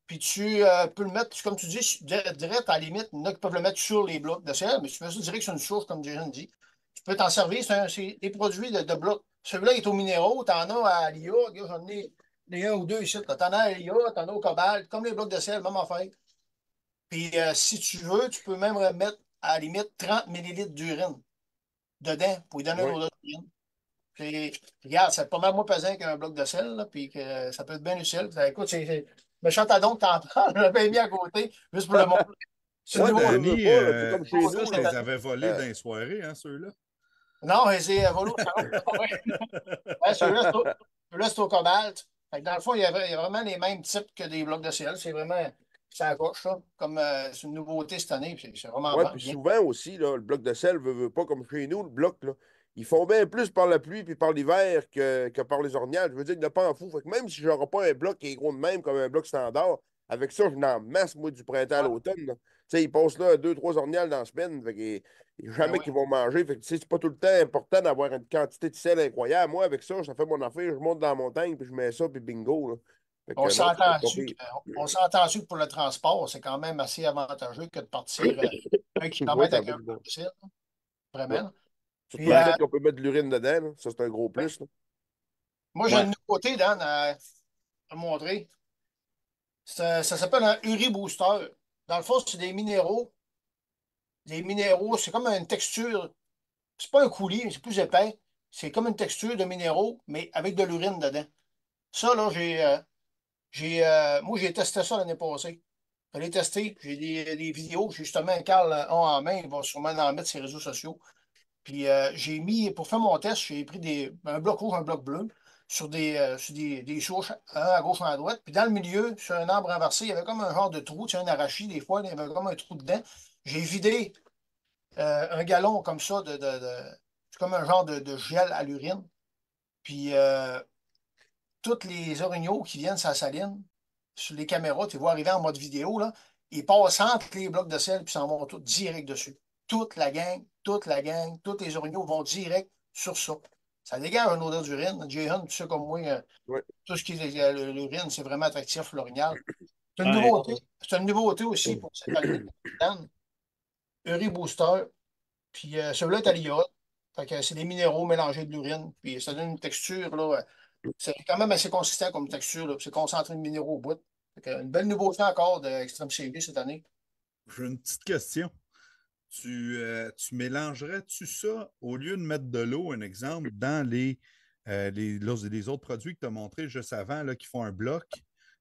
Puis tu peux le mettre, comme tu dis, direct à la limite. Il y en a qui peuvent le mettre sur les blocs de sel, mais si tu fais ça direct sur une source, comme Jason dit, tu peux t'en servir. C'est des produits de blocs. Celui-là est aux minéraux, tu en as à l'IA. J'en ai un ou deux ici. Tu en as à l'IA, tu en as au cobalt, comme les blocs de sel, même affaire. Puis si tu veux, tu peux même remettre à la limite 30 millilitres d'urine dedans pour lui donner une Oui. odeur d'urine. Puis, regarde, c'est pas mal moins pesant qu'un bloc de sel, là, puis que ça peut être bien utile. Écoute, c'est méchant à donc t'en parles, je l'avais mis à côté, juste pour le montrer. C'est Ouais, nouveau. veux Danny, pas, là, c'est comme chez ça, nous. je les Là. avais volés dans les soirées, hein, ceux-là. Non, mais c'est volo. Ouais, celui-là, c'est au cobalt. Fait que dans le fond, il y a vraiment les mêmes types que des blocs de sel. C'est vraiment, ça accroche, ça. Comme c'est une nouveauté cette année, puis c'est vraiment Ouais, bon. puis Bien. souvent aussi, là, le bloc de sel veut pas comme chez nous, le bloc, là. Ils font bien plus par la pluie puis par l'hiver que par les ornières. Je veux dire, il n'y a pas en fou. Fait que même si je n'aurai pas un bloc qui est gros de même comme un bloc standard, avec ça, je n'en masse, moi, du printemps à l'automne. Là. Tu sais, ils passent là 2, 3 ornières dans la semaine. Fait que, Ben jamais oui. qu'ils vont manger. Fait que, tu sais, c'est pas tout le temps important d'avoir une quantité de sel incroyable. Moi, avec ça, ça fait mon affaire. Je monte dans la montagne puis je mets ça puis bingo. Là. Fait que, On non, c'est pas s'entend-tu pire. que pour le transport, c'est quand même assez avantageux que de partir 1 kilomètre Oui, ça avec va un du bloc bon. de sel, là. Ouais. Vraiment. Surtout Puis, le fait qu'on peut mettre de l'urine dedans. Là. Ça, c'est un gros oui. plus. Là. Moi, j'ai Ouais. une nouveauté, Dan, à montrer. Ça s'appelle un Uri Booster. Dans le fond, c'est des minéraux. Les minéraux, c'est comme une texture. C'est pas un coulis, mais c'est plus épais. C'est comme une texture de minéraux, mais avec de l'urine dedans. Ça, là, moi, j'ai testé ça l'année passée. Je l'ai testé. J'ai des vidéos. J'ai justement Carl en main. Il va sûrement en mettre sur les réseaux sociaux. Puis j'ai mis, pour faire mon test, j'ai pris un bloc rouge, un bloc bleu sur des souches, un à gauche, un à droite. Puis dans le milieu, sur un arbre renversé, il y avait comme un genre de trou, tu sais, un arachide, des fois, il y avait comme un trou dedans. J'ai vidé un gallon comme ça c'est comme un genre de gel à l'urine. Puis tous les orignaux qui viennent sur la saline, sur les caméras, tu les vois arriver en mode vidéo, là, ils passent entre les blocs de sel puis s'en vont tous direct dessus. Tous les orignaux vont direct sur ça. Ça dégage une odeur d'urine. Jason, tu sais comme moi, Ouais. tout ce qui est l'urine, c'est vraiment attractif, l'orignal. C'est une nouveauté. C'est une nouveauté aussi pour cette année. Uri Booster. Puis celui-là est à l'iode. Fait que c'est des minéraux mélangés de l'urine. Puis ça donne une texture, là. C'est quand même assez consistant comme texture, là. Puis c'est concentré de minéraux au bout. Fait que une belle nouveauté encore d'Extreme CV cette année. J'ai une petite question. Tu mélangerais-tu ça au lieu de mettre de l'eau, un exemple, dans les autres produits que tu as montrés juste avant là, qui font un bloc?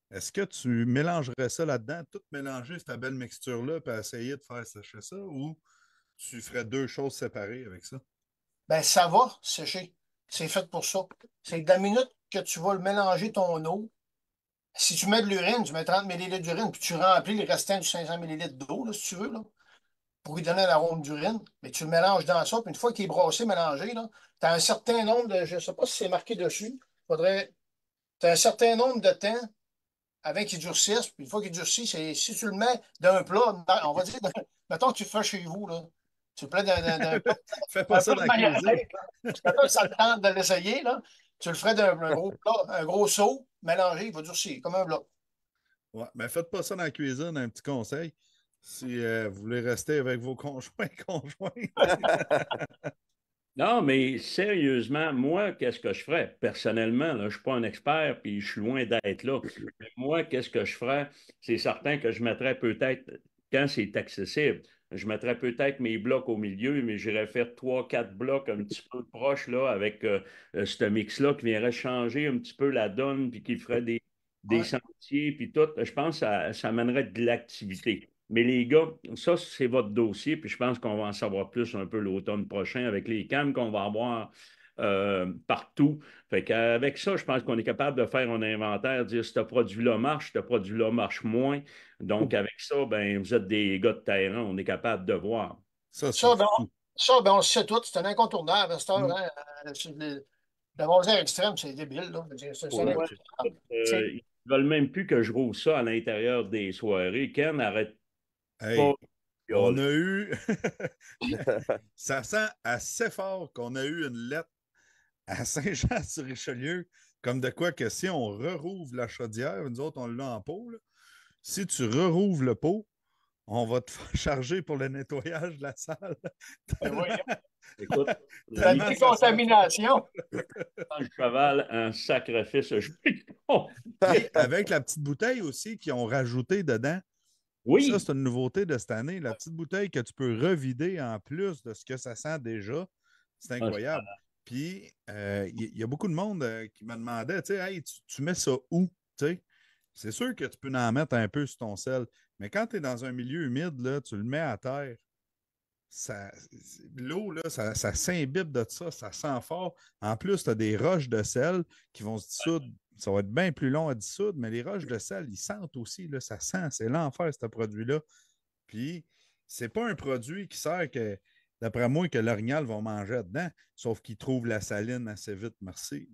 Est-ce que tu mélangerais ça là-dedans, tout mélanger cette belle mixture-là, puis essayer de faire sécher ça, ou tu ferais deux choses séparées avec ça? Ben, ça va sécher. C'est fait pour ça. C'est que la minute que tu vas le mélanger ton eau, si tu mets de l'urine, tu mets 30 ml d'urine, puis tu remplis les restants du 500 ml d'eau, là, si tu veux, là, pour lui donner un arôme d'urine, mais tu le mélanges dans ça, puis une fois qu'il est brassé, mélangé, tu as un certain nombre de, je ne sais pas si c'est marqué dessus, tu as un certain nombre de temps avant qu'il durcisse, puis une fois qu'il durcit, si tu le mets d'un plat, on va dire, mettons que tu le fais chez vous, là, tu le mets d'un plat. Fais pas ça dans la cuisine. Ça le tente de l'essayer, là. Tu le ferais d'un gros plat, un gros seau, mélangé, il va durcir, comme un plat. Ouais, mais faites pas ça dans la cuisine, un petit conseil. Si vous voulez rester avec vos conjoints. Non, mais sérieusement, moi, qu'est-ce que je ferais? Personnellement, là, je ne suis pas un expert, puis je suis loin d'être là. Mais moi, qu'est-ce que je ferais? C'est certain que je mettrais peut-être, quand c'est accessible, je mettrais peut-être mes blocs au milieu, mais j'irais faire 3, 4 blocs un petit peu proches là, avec ce mix-là qui viendrait changer un petit peu la donne, puis qui ferait des sentiers, puis tout. Je pense que ça amènerait de l'activité. Mais les gars, ça, c'est votre dossier, puis je pense qu'on va en savoir plus un peu l'automne prochain avec les cams qu'on va avoir partout. Fait qu'avec ça, je pense qu'on est capable de faire un inventaire, dire si ce produit-là marche, ce produit-là marche moins. Donc, avec ça, ben, vous êtes des gars de terrain, on est capable de voir. Ça, ben, on le sait tout, c'est un incontournable. Le laser extrême, c'est débile. Là. Ils ne veulent même plus que je rouvre ça à l'intérieur des soirées. Ken, arrête pas. On a eu. Ça sent assez fort qu'on a eu une lettre à Saint-Jean-sur-Richelieu, comme de quoi que si on rouvre la chaudière, nous autres, on l'a en pot. Là. Si tu rouvres le pot, on va te charger pour le nettoyage de la salle. Oui. Écoute, la décontamination. Quand je cavale un sacrifice, je avec la petite bouteille aussi qu'ils ont rajouté dedans. Oui. Ça, c'est une nouveauté de cette année. La petite bouteille que tu peux revider en plus de ce que ça sent déjà. C'est incroyable. Puis, il y a beaucoup de monde qui me demandait, tu sais, hey, tu mets ça où? C'est sûr que tu peux en mettre un peu sur ton sel, mais quand tu es dans un milieu humide, là, tu le mets à terre. L'eau, là, ça s'imbibe de ça, ça sent fort. En plus, tu as des roches de sel qui vont se dissoudre. Ça va être bien plus long à dissoudre, mais les roches de sel, ils sentent aussi, là, ça sent. C'est l'enfer, ce produit-là. Puis, c'est pas un produit qui sert que, d'après moi, que l'orignal va manger dedans, sauf qu'il trouve la saline assez vite, merci.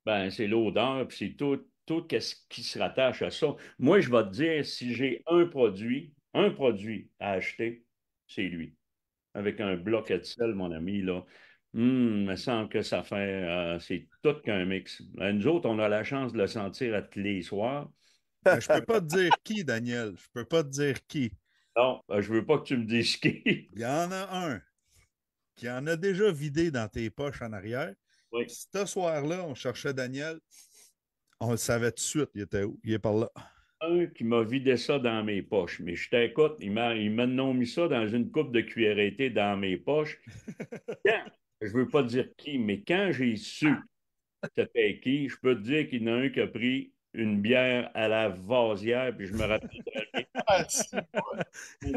Ben, c'est l'odeur, puis c'est tout ce qui se rattache à ça. Moi, je vais te dire, si j'ai un produit à acheter, c'est lui. Avec un bloc de sel, mon ami, là. Il me semble que ça fait... c'est tout qu'un mix. Nous autres, on a la chance de le sentir à tous les soirs. Je ne peux pas te dire qui, Daniel. Je ne peux pas te dire qui. Non, je ne veux pas que tu me dises qui. Il y en a un qui en a déjà vidé dans tes poches en arrière. Oui. Ce soir-là, on cherchait Daniel. On le savait tout de suite. Il était où? Il est par là. Un qui m'a vidé ça dans mes poches. Mais je t'écoute, il m'a mis ça dans une coupe de cuillerée dans mes poches. Je ne veux pas dire qui, mais quand j'ai su c'était qui, je peux te dire qu'il y en a un qui a pris une bière à la vasière, puis je me rappelle très bien.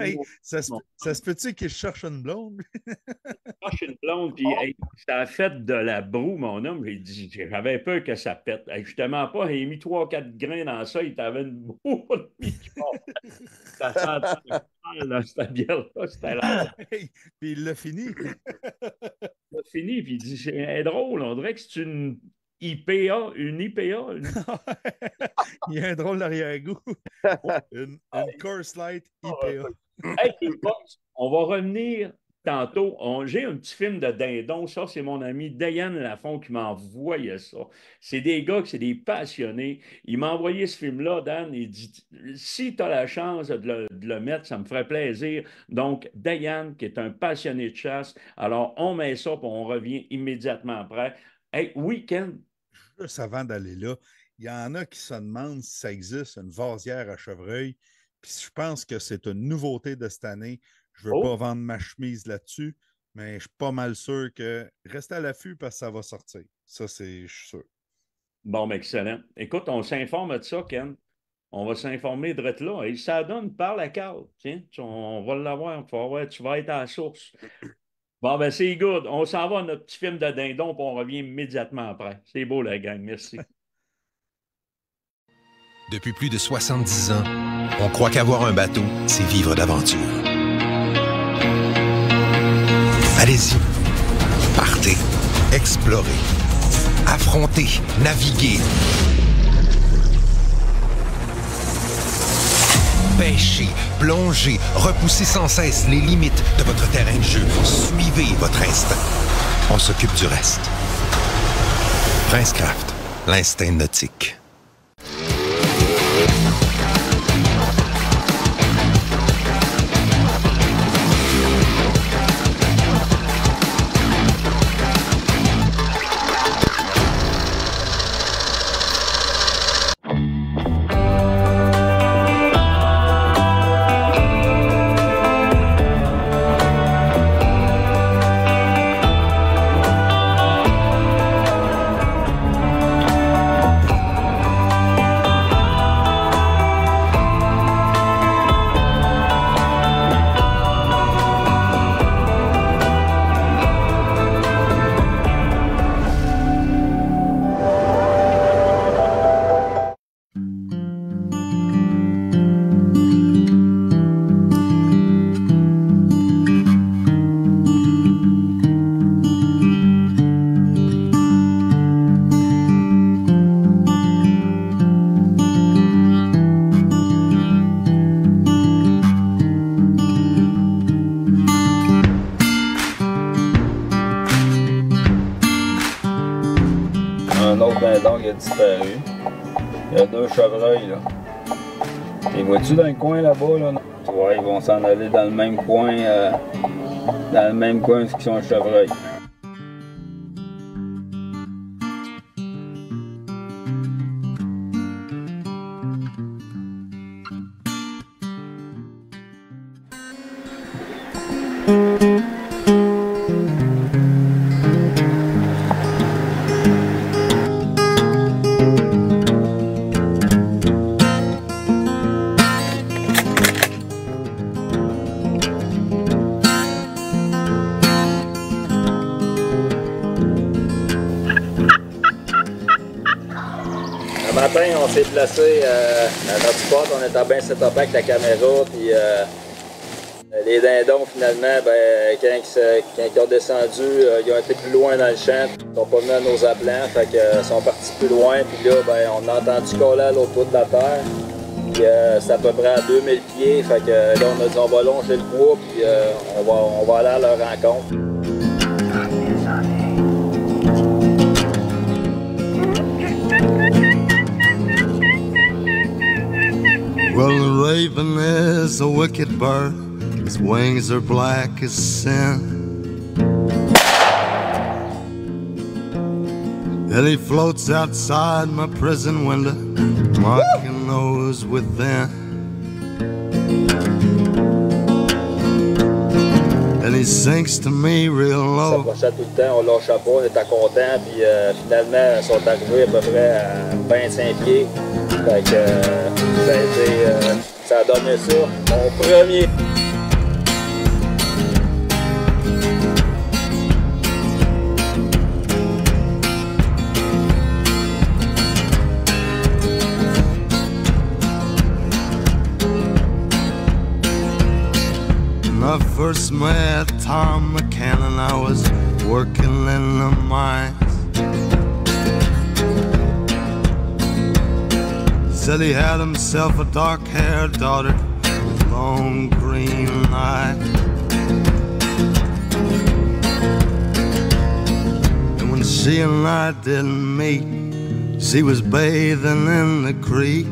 Hey, ça se peut-tu qu'il cherche une blonde? Il cherche une blonde, puis hey, ça a fait de la broue, mon homme. J'ai dit, j'avais peur que ça pète. Hey, justement pas, il a mis 3-4 grains dans ça, il t'avait une broue de ça sentait dans cette bière-là, c'était là. Hey, puis il l'a fini. Il l'a fini, puis il dit, c'est drôle, on dirait que c'est une IPA. Il y a un drôle d'arrière-goût. Une Coors Light IPA. Hey, on va revenir tantôt, j'ai un petit film de dindon. Ça, c'est mon ami Diane Lafont qui m'a envoyé ça. C'est des gars c'est des passionnés. Il m'a envoyé ce film-là, Dan. Il dit si tu as la chance de le mettre, ça me ferait plaisir. Donc, Diane, qui est un passionné de chasse. Alors, on met ça, puis on revient immédiatement après. Hey, week-end. Juste avant d'aller là, il y en a qui se demandent si ça existe, une vasière à chevreuil. Puis je pense que c'est une nouveauté de cette année. Je ne veux pas vendre ma chemise là-dessus, mais je suis pas mal sûr que restez à l'affût parce que ça va sortir. Ça, je suis sûr. Bon, excellent. Écoute, on s'informe de ça, Ken. On va s'informer de là. Et ça donne par la carte. Tiens, on va l'avoir. Tu vas être à la source. Bon, ben c'est good. On s'en va à notre petit film de dindon, puis on revient immédiatement après. C'est beau, la gang. Merci. Depuis plus de 70 ans, on croit qu'avoir un bateau, c'est vivre d'aventure. Allez-y. Partez. Explorez. Affrontez. Naviguez. Pêchez, plongez, repoussez sans cesse les limites de votre terrain de jeu. Suivez votre instinct. On s'occupe du reste. Princecraft, l'instinct nautique. Il a disparu. Il y a 2 chevreuils là. Les vois-tu dans le coin là-bas là? Ouais, ils vont s'en aller dans le même coin qu'ils sont les chevreuils. On s'est placé à notre spot, on était bien set-up avec la caméra, puis les dindons finalement, ben, quand ils ont descendu, ils ont été plus loin dans le champ, ils sont pas venus à nos aplants, fait que sont partis plus loin, puis là, ben, on a entendu coller à l'autre bout de la terre, puis c'est à peu près à 2000 pieds, fait que là on a dit on va longer le bois, puis on va aller à leur rencontre. Well, the raven is a wicked bird. His wings are black as sin. And he floats outside my prison window, mocking those within. And he sings to me real low. Ça tout le temps, on lâchait pas, on était content, puis finalement, ils sont arrivés à peu près à 25 pieds. Fait que ça a donné ça, mon premier. When I first met Tom McCann, I was working in the mines. Said he had himself a dark-haired daughter with long green eyes. She and I didn't meet. She was bathing in the creek.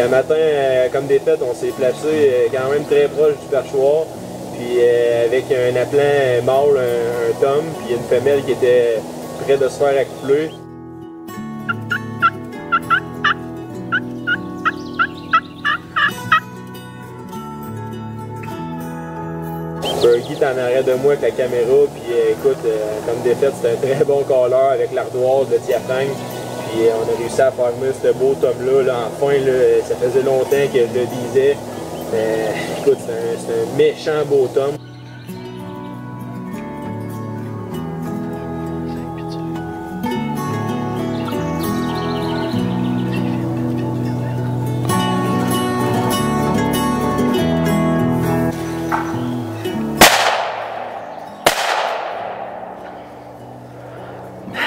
Un matin, comme des fêtes, on s'est placé quand même très proche du perchoir, puis avec un appelant mâle, un tom, puis une femelle qui était près de se faire accoupler. Bergie est en arrêt de moi avec la caméra, puis écoute, comme des fêtes, c'était un très bon caller avec l'ardoise, le diaphragme. Puis on a réussi à faire venir ce beau tome-là. Là, enfin, là, ça faisait longtemps que je le disais. Mais écoute, c'est un méchant beau tome.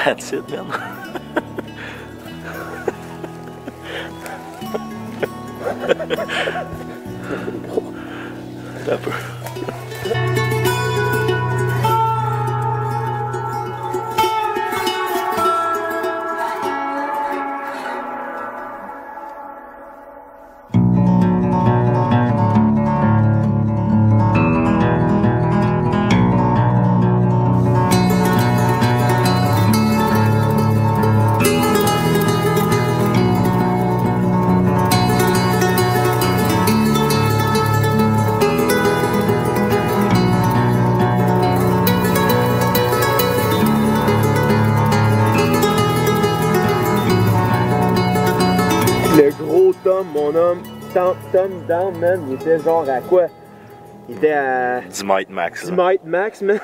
That's it, man. Un peu. Le gros Tom, mon homme, Tom Down, man, il était genre à quoi? Il était à 10 mètres max. 10 mètres max, man.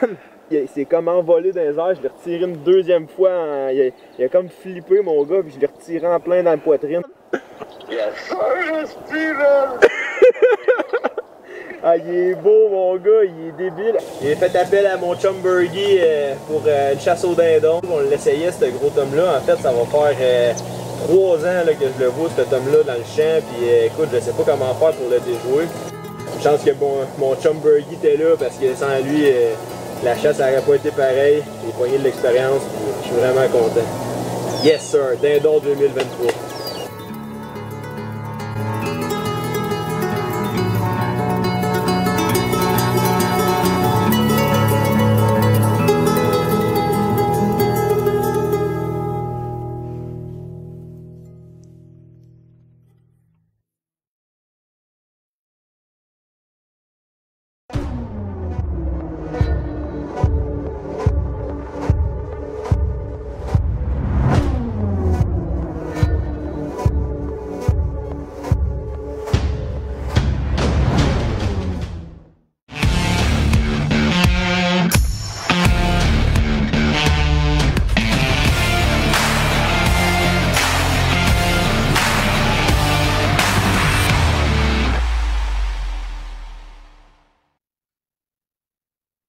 Il s'est comme envolé dans les airs, je l'ai retiré une deuxième fois. Il a comme flippé, mon gars, puis je l'ai retiré en plein dans la poitrine. Yes, sir, Steven! Ah, il est beau, mon gars, il est débile. J'ai fait appel à mon chum Bergie pour une chasse au dindon. On l'essayait, ce gros tome-là. En fait, ça va faire 3 ans là, que je le vois, ce tome-là, dans le champ. Puis écoute, je sais pas comment faire pour le déjouer. Une chance que mon chum Bergie était là, parce que sans lui, la chasse n'aurait pas été pareille. J'ai poigné de l'expérience, puis je suis vraiment content. Yes, sir, dindon 2023.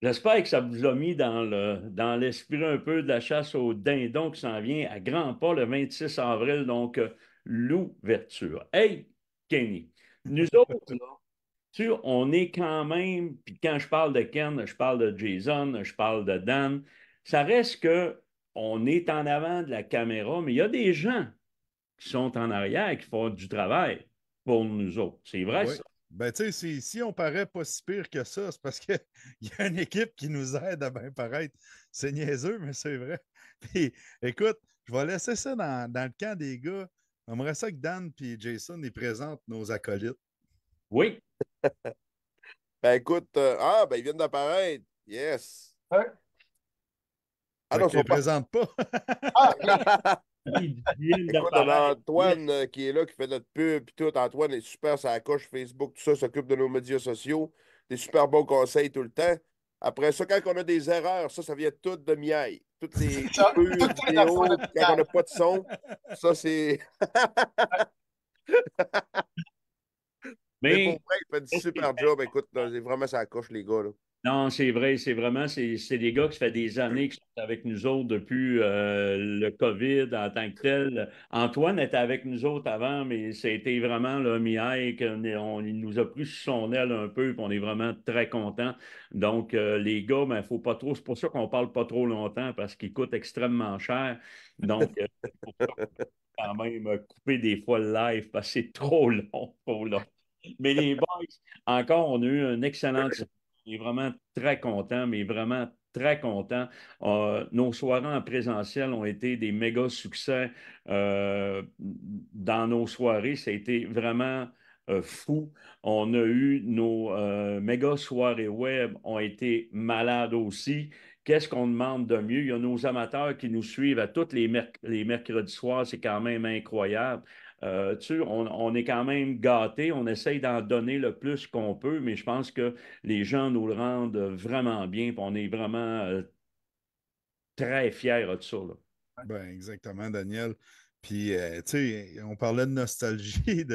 J'espère que ça vous a mis dans l'esprit un peu de la chasse au dindon qui s'en vient à grands pas le 26 avril, donc l'ouverture. Hey, Kenny, nous autres, là, on est quand même, puis quand je parle de Ken, je parle de Jason, je parle de Dan, ça reste que on est en avant de la caméra, mais il y a des gens qui sont en arrière qui font du travail pour nous autres. C'est vrai, oui. Ça? Ben, tu sais, si on paraît pas si pire que ça, c'est parce qu'il y a une équipe qui nous aide à bien paraître. C'est niaiseux, mais c'est vrai. Puis, écoute, je vais laisser ça dans le camp des gars. J'aimerais ça que Dan et Jason ils présentent nos acolytes. Oui. Ben, écoute, ben, ils viennent d'apparaître. Yes. Ouais. Ah non, ils ne présentent pas. Écoute, on a Antoine qui est là, qui fait notre pub et tout. Antoine est super sur la coche Facebook, tout ça, s'occupe de nos médias sociaux. des super bons conseils tout le temps. Après ça, quand on a des erreurs, ça vient tout de miaille. Toutes les coupures vidéo, quand on n'a pas de son, ça, c'est. Mais pour vrai, il fait du super job. Écoute, c'est vraiment ça coche, les gars. Là. Non, c'est vrai, c'est vraiment, c'est des gars qui ça fait des années qui sont avec nous autres depuis le COVID en tant que tel. Antoine était avec nous autres avant, mais c'était vraiment là, Mihai, il nous a pris sous son aile un peu, puis on est vraiment très contents. Donc, les gars, il faut pas trop, c'est pour ça qu'on parle pas trop longtemps, parce qu'ils coûtent extrêmement cher. Donc, c'est pour ça qu'on peut quand même couper des fois le live, parce que c'est trop long, trop long. Mais les boys, encore, on a eu un excellent. On est vraiment très contents, mais vraiment très contents. Nos soirées en présentiel ont été des méga succès dans nos soirées. Ça a été vraiment fou. On a eu nos méga soirées web ont été malades aussi. Qu'est-ce qu'on demande de mieux? Il y a nos amateurs qui nous suivent à tous les mercredis soirs. C'est quand même incroyable. On est quand même gâtés, on essaye d'en donner le plus qu'on peut, mais je pense que les gens nous le rendent vraiment bien, puis on est vraiment très fiers de ça. Là. Ben, exactement, Daniel. Puis, tu sais, on parlait de nostalgie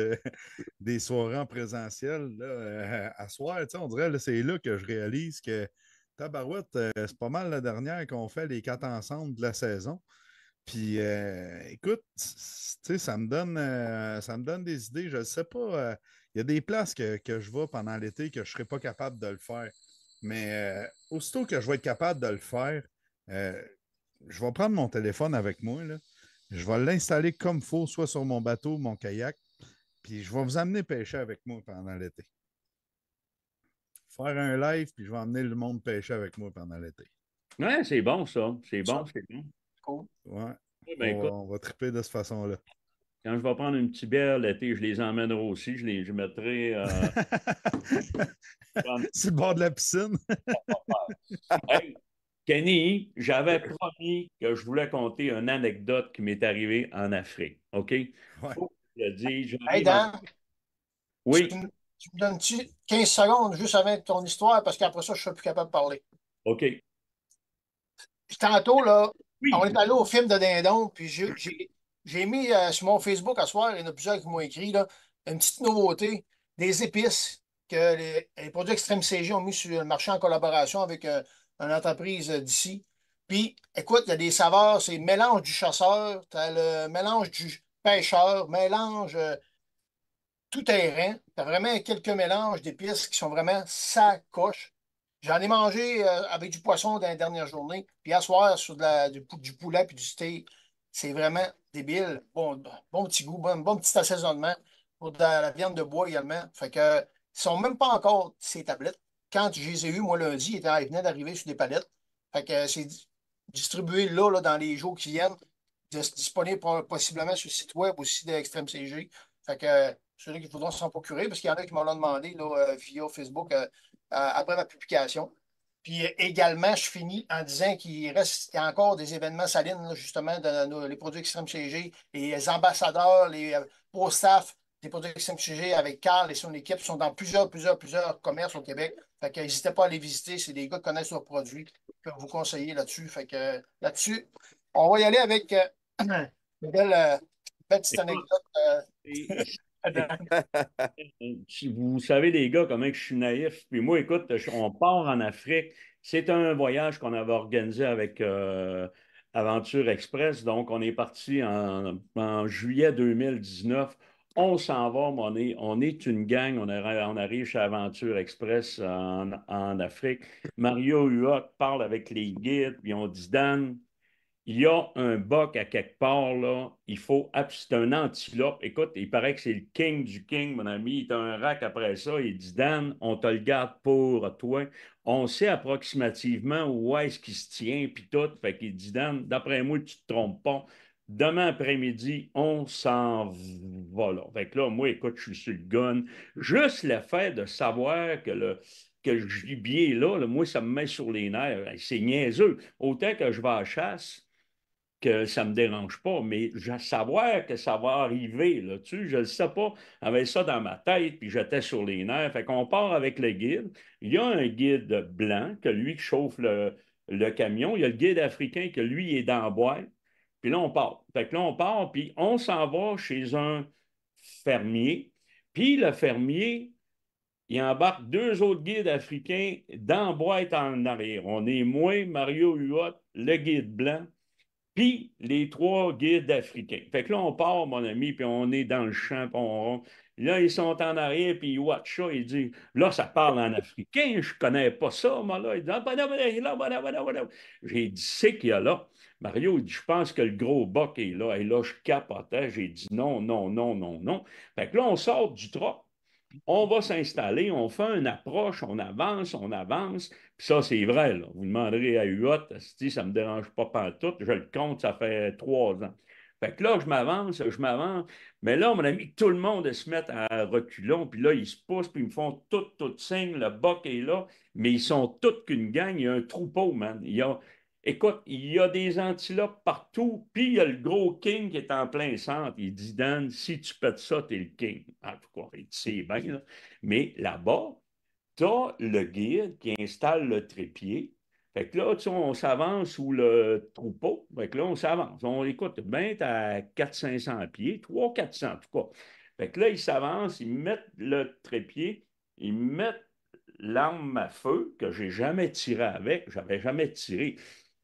des soirées en présentiel. Là, à soir, on dirait que c'est là que je réalise que Tabarouette, c'est pas mal la dernière qu'on fait les 4 ensemble de la saison. Puis, écoute, ça me donne des idées. Je ne sais pas. Il y a des places que je vais pendant l'été que je ne serais pas capable de le faire. Mais aussitôt que je vais être capable de le faire, je vais prendre mon téléphone avec moi. Là. Je vais l'installer comme il faut, soit sur mon bateau, mon kayak. Puis, je vais vous amener pêcher avec moi pendant l'été. Faire un live, puis je vais emmener le monde pêcher avec moi pendant l'été. Ouais, c'est bon, ça. C'est bon, c'est bon. Cool. Ouais. Ben, écoute, On va triper de cette façon-là. quand je vais prendre une petite bière l'été, je les emmènerai aussi. Je mettrai. Sur le bord de la piscine. Hey, Kenny, j'avais promis que je voulais conter une anecdote qui m'est arrivée en Afrique. OK? Faut que je le dise. Hey, Dan, oui. Tu me donnes-tu 15 secondes juste avant ton histoire parce qu'après ça, je ne serai plus capable de parler. OK. Tantôt, là, on est allé au film de Dindon, puis j'ai mis sur mon Facebook à soir, il y en a plusieurs qui m'ont écrit, là, une petite nouveauté, des épices que les produits Extrême CG ont mis sur le marché en collaboration avec une entreprise d'ici. Puis, écoute, il y a des saveurs, c'est mélange du chasseur, tu as le mélange du pêcheur, mélange tout terrain. Tu as vraiment quelques mélanges d'épices qui sont vraiment sacoches. J'en ai mangé avec du poisson dans les dernières journées. Puis à soir, sur du poulet puis du steak, c'est vraiment débile. Bon petit goût, bon petit assaisonnement pour de la viande de bois également. Fait que, ils sont même pas encore ces tablettes. Quand je les ai eues, moi, lundi, ils venaient d'arriver sur des palettes. Fait que c'est distribué là, dans les jours qui viennent. Disponible possiblement sur le site web aussi d'Extrême CG. Fait que ceux qui voudront s'en procurer, parce qu'il y en a qui m'ont demandé là, via Facebook après ma publication. Puis également, je finis en disant qu'il il y a encore des événements salines, là, justement, dans les produits Extrême CG, les ambassadeurs, les pro staff des produits Extrême CG avec Carl et son équipe sont dans plusieurs commerces au Québec. Fait que n'hésitez pas à les visiter. C'est des gars qui connaissent leurs produits, qui peuvent vous conseiller là-dessus. Fait que là-dessus, on va y aller avec une belle petite anecdote. Vous savez, les gars, comment que je suis naïf. Puis moi, écoute, on part en Afrique. C'est un voyage qu'on avait organisé avec Aventure Express. Donc, on est parti en juillet 2019. On s'en va, mais on est une gang. On arrive chez Aventure Express en Afrique. Mario Huot parle avec les guides, puis on dit, Dan, il y a un buck à quelque part, là. C'est un antilope. Écoute, il paraît que c'est le king du king, mon ami. Il a un rack après ça. Il dit, Dan, on te le garde pour toi. On sait approximativement où est-ce qu'il se tient, puis tout. Fait qu'il dit, Dan, d'après moi, tu te trompes pas. Demain après-midi, on s'en va là. Fait que là, moi, écoute, je suis sur le gun. Juste le fait de savoir que le gibier là, moi, ça me met sur les nerfs. C'est niaiseux. Autant que je vais à la chasse, que ça ne me dérange pas, mais savoir que ça va arriver, là, tu sais, je ne le sais pas, avec ça dans ma tête, puis j'étais sur les nerfs. Fait qu'on part avec le guide. Il y a un guide blanc, que lui qui chauffe le camion. Il y a le guide africain, que lui, il est dans la boîte. Puis là, on part. Fait que là, on part, puis on s'en va chez un fermier. Puis le fermier, il embarque deux autres guides africains dans la boîte en arrière. On est moi, Mario Huot, le guide blanc, puis les trois guides africains. Fait que là, on part, mon ami, puis on est dans le champ, puis là, ils sont en arrière, puis ils watch ça, il dit, là, ça parle en africain, je connais pas ça, moi, là. Il dit, j'ai dit, c'est qu'il y a là. Mario, il dit, je pense que le gros boc est là. Et là, je capotais, j'ai dit, non, non, non, non, non. Fait que là, on sort du troc. On va s'installer, on fait une approche, on avance. Puis ça, c'est vrai, là. Vous demanderez à Huot, si ça ne me dérange pas pantoute, je le compte, ça fait 3 ans. Fait que là, je m'avance. Mais là, mon ami, tout le monde se met à reculons, puis là, ils se poussent, puis ils me font tout signe, le boc est là, mais ils sont toutes qu'une gang, il y a un troupeau, man. Écoute, il y a des antilopes partout, puis il y a le gros king qui est en plein centre. Il dit, Dan, si tu pètes ça, t'es le king. En tout cas, il dit, c'est bien, là. Mais là-bas, t'as le guide qui installe le trépied. Fait que là, tu sais, on s'avance sous le troupeau. Fait que là, on s'avance. On écoute, bien, à 400-500 pieds, 300-400 en tout cas. Fait que là, ils s'avancent, ils mettent le trépied, ils mettent l'arme à feu que j'ai jamais tiré avec. J'avais jamais tiré.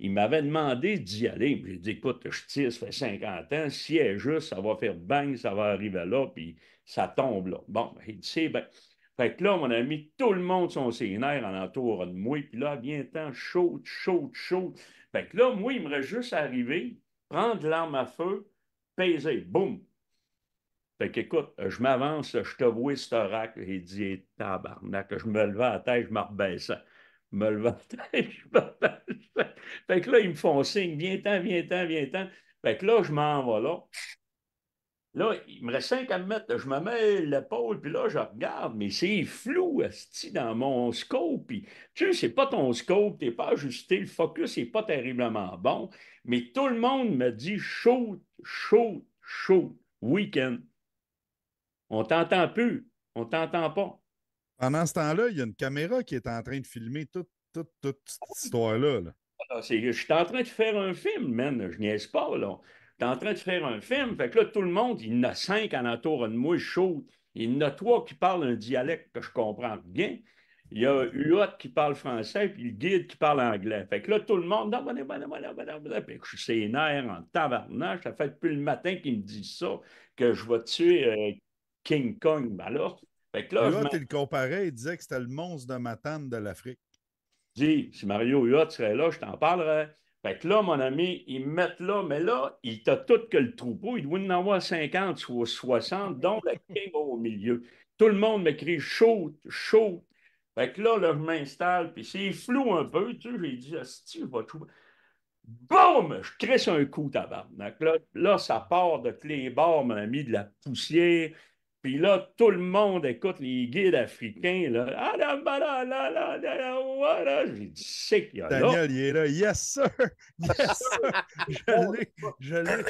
Il m'avait demandé d'y aller. J'ai dit, écoute, je tire, ça fait 50 ans. Si elle est juste, ça va faire bang, ça va arriver là, puis ça tombe là. Bon, il dit, c'est bien. Fait que là, mon ami, tout le monde sont ses nerfs en entour de moi. Puis là, vient le temps chaud. Fait que là, moi, il me reste juste à arriver, prendre l'arme à feu, peser, boum. Fait qu'écoute, je m'avance, je te vois ce rack. Il dit, tabarnak, je me levais à la tête, je me rebaissais. Me levais à la tête, je me rebaissais. Fait que là, ils me font signe, viens-t'en. Fait que là, je m'en vais là. Là, il me reste 50 mètres, je me mets l'épaule, puis là, je regarde, mais c'est flou, esti, dans mon scope. Puis, tu sais, c'est pas ton scope, t'es pas ajusté, le focus n'est pas terriblement bon, mais tout le monde me dit shoot, week-end. On t'entend plus, on t'entend pas. Pendant ce temps-là, il y a une caméra qui est en train de filmer toute cette histoire-là. Là. Je suis en train de faire un film, man, je niaise pas, là. Tu es en train de faire un film. Fait que là, tout le monde, il y en a 5 en entour de moi, chaud. Il y en a 3 qui parlent un dialecte que je comprends bien. Il y a Huot qui parle français, puis le guide qui parle anglais. Fait que là, tout le monde, puis je suis ses nerfs en tabarnak. Ça fait depuis le matin qu'il me dit ça, que je vais tuer King Kong. Ben là, fait que là, Huot, il le comparait, il disait que c'était le monstre de Matane de l'Afrique. Dis, si Mario Huot serait là, je t'en parlerais. Fait que là, mon ami, ils me mettent là, mais là, il t'a tout que le troupeau. Il doit en avoir 50 ou 60, donc le king au milieu. Tout le monde m'écrit shoot. Fait que là, je m'installe, puis c'est flou un peu, tu sais, j'ai dit, si je vais tout. Boum! Je crisse un coup, tabarnak. Là, ça part de tous les bords, mon ami, de la poussière. Puis là, tout le monde écoute les guides africains. Là. J'ai dit, c'est qu'il y a là. Daniel, il est là. Yes, sir! Yes, sir! Je l'ai.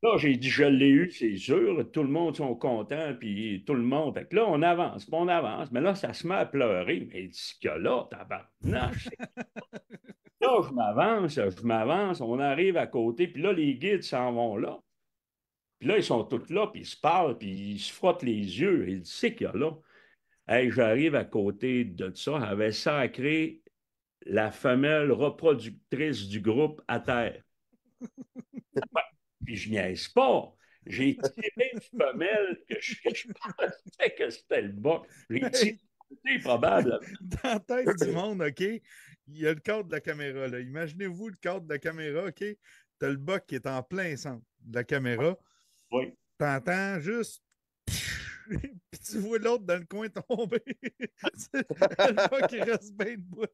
Là, j'ai dit, je l'ai eu, c'est sûr. Tout le monde sont contents, puis tout le monde. Fait que là, on avance. Mais là, ça se met à pleurer. Mais il dit, ce qu'il y a là, tabarnak. Là, je m'avance. On arrive à côté. Puis là, les guides s'en vont là. Puis là, ils sont tous là, puis ils se parlent, puis ils se frottent les yeux. Il dit, c'est qu'il y a là. Hey, j'arrive à côté de ça. Elle avait sacré la femelle reproductrice du groupe à terre. Puis je niaise pas. J'ai tiré une femelle que je pensais que c'était le bas. J'ai tiré probable. Dans la tête du monde, OK? Il y a le cadre de la caméra. Là. Imaginez-vous le cadre de la caméra, OK? Tu as le bas qui est en plein centre de la caméra. Oui. T'entends juste. Puis tu vois l'autre dans le coin tomber. Le bas qui reste bien debout.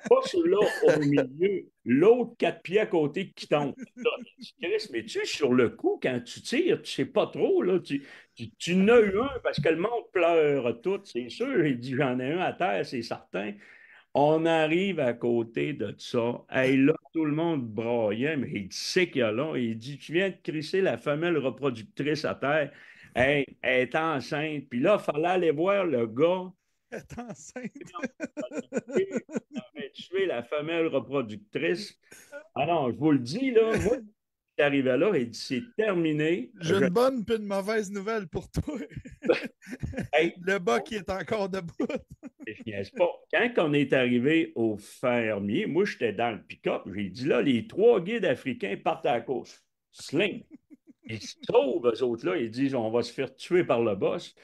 Pas celui-là au milieu, l'autre 4 pieds à côté qui tombe. Mais tu sais, sur le coup, quand tu tires, tu sais pas trop. Là, tu n'as eu un parce que le monde pleure tout, c'est sûr. Il dit j'en ai un à terre, c'est certain. On arrive à côté de ça. Hey, là, tout le monde braillait, mais il dit, c'est qu'il y a là. Il dit, tu viens de crisser la femelle reproductrice à terre. Hey, elle est enceinte. Puis là, il fallait aller voir le gars. Elle est enceinte. Il avait tué la femelle reproductrice. Ah non, je vous le dis, là, moi, je suis arrivé là, il dit, c'est terminé. J'ai une bonne puis une mauvaise nouvelle pour toi. Hey, le bas qui est encore debout. je niaise pas. Quand on est arrivé au fermier, moi, j'étais dans le pick-up. J'ai dit, là, les 3 guides africains partent à la course. Sling. Ils se trouvent, eux autres, là. Ils disent, on va se faire tuer par le boss.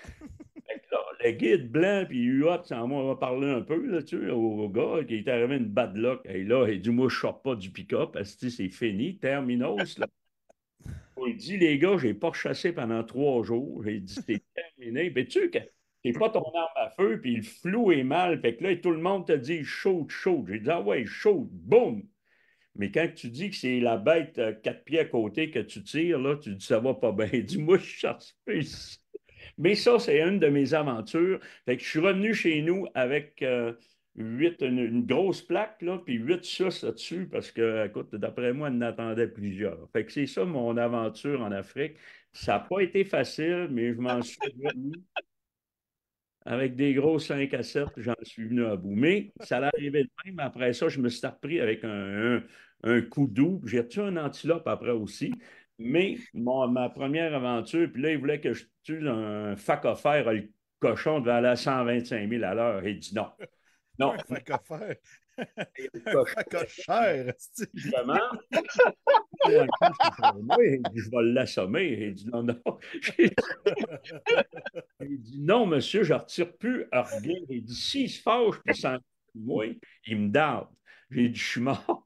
Fait que là, le guide blanc, puis Huot, on va parler un peu, là, tu sais, au gars qui est arrivé une bad luck. Et là, il dit, moi, je ne sors pas du pick-up. C'est fini, terminos, là. Il dit, les gars, je n'ai pas chassé pendant 3 jours. J'ai dit, c'est terminé. Mais tu sais que c'est pas ton arme à feu, puis le flou est mal. Fait que là, tout le monde te dit, shoot, shoot. J'ai dit, ah ouais, shoot, boum. Mais quand tu dis que c'est la bête 4 pieds à côté que tu tires, là, tu dis, ça va pas bien. Dis-moi, je cherche plus. Mais ça, c'est une de mes aventures. Fait que je suis revenu chez nous avec une grosse plaque, là, puis 8 suces là-dessus, parce que, écoute, d'après moi, on en attendait plusieurs. Fait que c'est ça mon aventure en Afrique. Ça n'a pas été facile, mais je m'en suis revenu. Avec des gros 5 à 7, j'en suis venu à bout. Mais ça allait arriver de même. Après ça, je me suis repris avec un coup doux. J'ai reçu un antilope après aussi. Mais ma première aventure, puis là, il voulait que je tue un phacophère, le cochon devait aller à 125 000 à l'heure. Il dit non. Non. Un phacophère. Un phacochère. Justement. Il dit, je vais l'assommer. Il dit non, non. Il dit non, monsieur, je ne retire plus rien. Il dit s'il se fâche puis s'en moi, il me darde. J'ai dit je suis mort.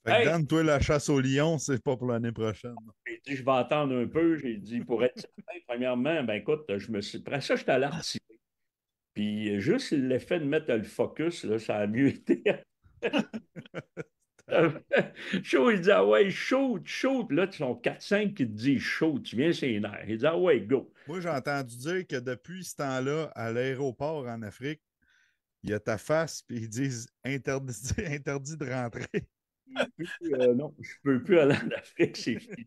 Fait que Dan, toi, la chasse au lion, c'est pas pour l'année prochaine. J'ai dit je vais attendre un peu. J'ai dit pour être certain, premièrement, ben écoute, je me suis. Après ça, j'étais allé retirer. Puis juste l'effet de mettre le focus, là, ça a mieux été. Chaud, il dit ah ouais, shoot, shoot. Là, tu sont 4-5 qui te disent shoot, tu viens c'est nerfs. Il dit ah ouais, go. Moi, j'ai entendu dire que depuis ce temps-là, à l'aéroport en Afrique, il y a ta face, puis ils disent interdit, interdit de rentrer. Non, je ne peux plus aller en Afrique, c'est fini.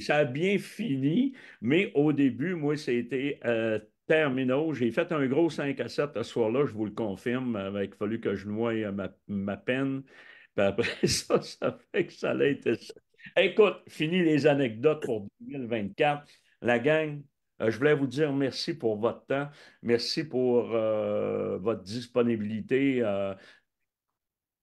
Ça a bien fini, mais au début, moi, c'était terminal. J'ai fait un gros 5 à 7 ce soir-là, je vous le confirme. Il a fallu que je noie ma peine. Puis après ça, ça fait que ça a été ça. Écoute, fini les anecdotes pour 2024. La gang, je voulais vous dire merci pour votre temps. Merci pour votre disponibilité.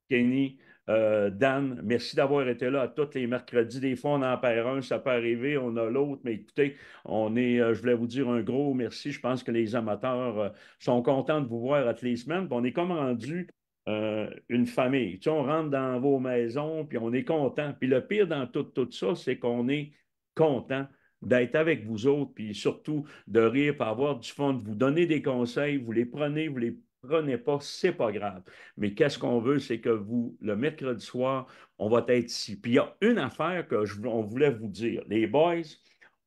Kenny, Dan, merci d'avoir été là à tous les mercredis. Des fois, on en perd un, ça peut arriver, on a l'autre, mais écoutez, je voulais vous dire un gros merci. Je pense que les amateurs sont contents de vous voir à toutes les semaines. Puis on est comme rendu une famille. Tu sais, on rentre dans vos maisons, puis on est content. Puis le pire dans tout ça, c'est qu'on est content d'être avec vous autres, puis surtout de rire, puis avoir du fun, de vous donner des conseils, vous les prenez, vous les prenez pas, c'est pas grave. Mais qu'est-ce qu'on veut, c'est que vous, le mercredi soir, on va être ici. Puis il y a une affaire on voulait vous dire. Les boys,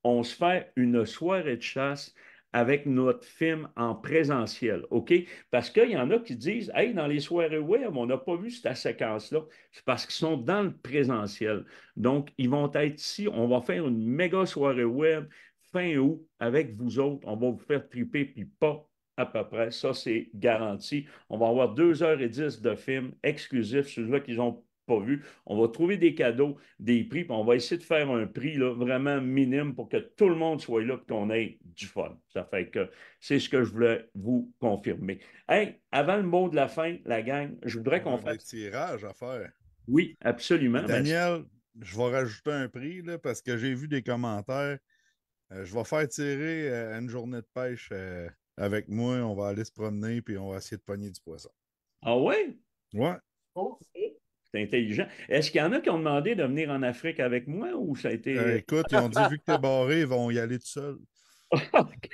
on se fait une soirée de chasse avec notre film en présentiel, OK? Parce qu'il y en a qui disent, hey, dans les soirées web, on n'a pas vu cette séquence-là. C'est parce qu'ils sont dans le présentiel. Donc, ils vont être ici. On va faire une méga soirée web fin août avec vous autres. On va vous faire triper, puis pas à peu près. Ça, c'est garanti. On va avoir 2h10 de films exclusifs, ceux-là qu'ils n'ont pas vus. On va trouver des cadeaux, des prix, puis on va essayer de faire un prix là, vraiment minime pour que tout le monde soit là et qu'on ait du fun. Ça fait que c'est ce que je voulais vous confirmer. Hey, avant le mot de la fin, la gang, je voudrais qu'on fasse... des tirages à faire. Oui, absolument. Daniel, je vais rajouter un prix là, parce que j'ai vu des commentaires. Je vais faire tirer une journée de pêche avec moi. On va aller se promener puis on va essayer de pogner du poisson. Ah ouais? Ouais. Oh. C'est intelligent. Est-ce qu'il y en a qui ont demandé de venir en Afrique avec moi ou ça a été... écoute, ils ont dit, vu que t'es barré, ils vont y aller tout seuls. OK.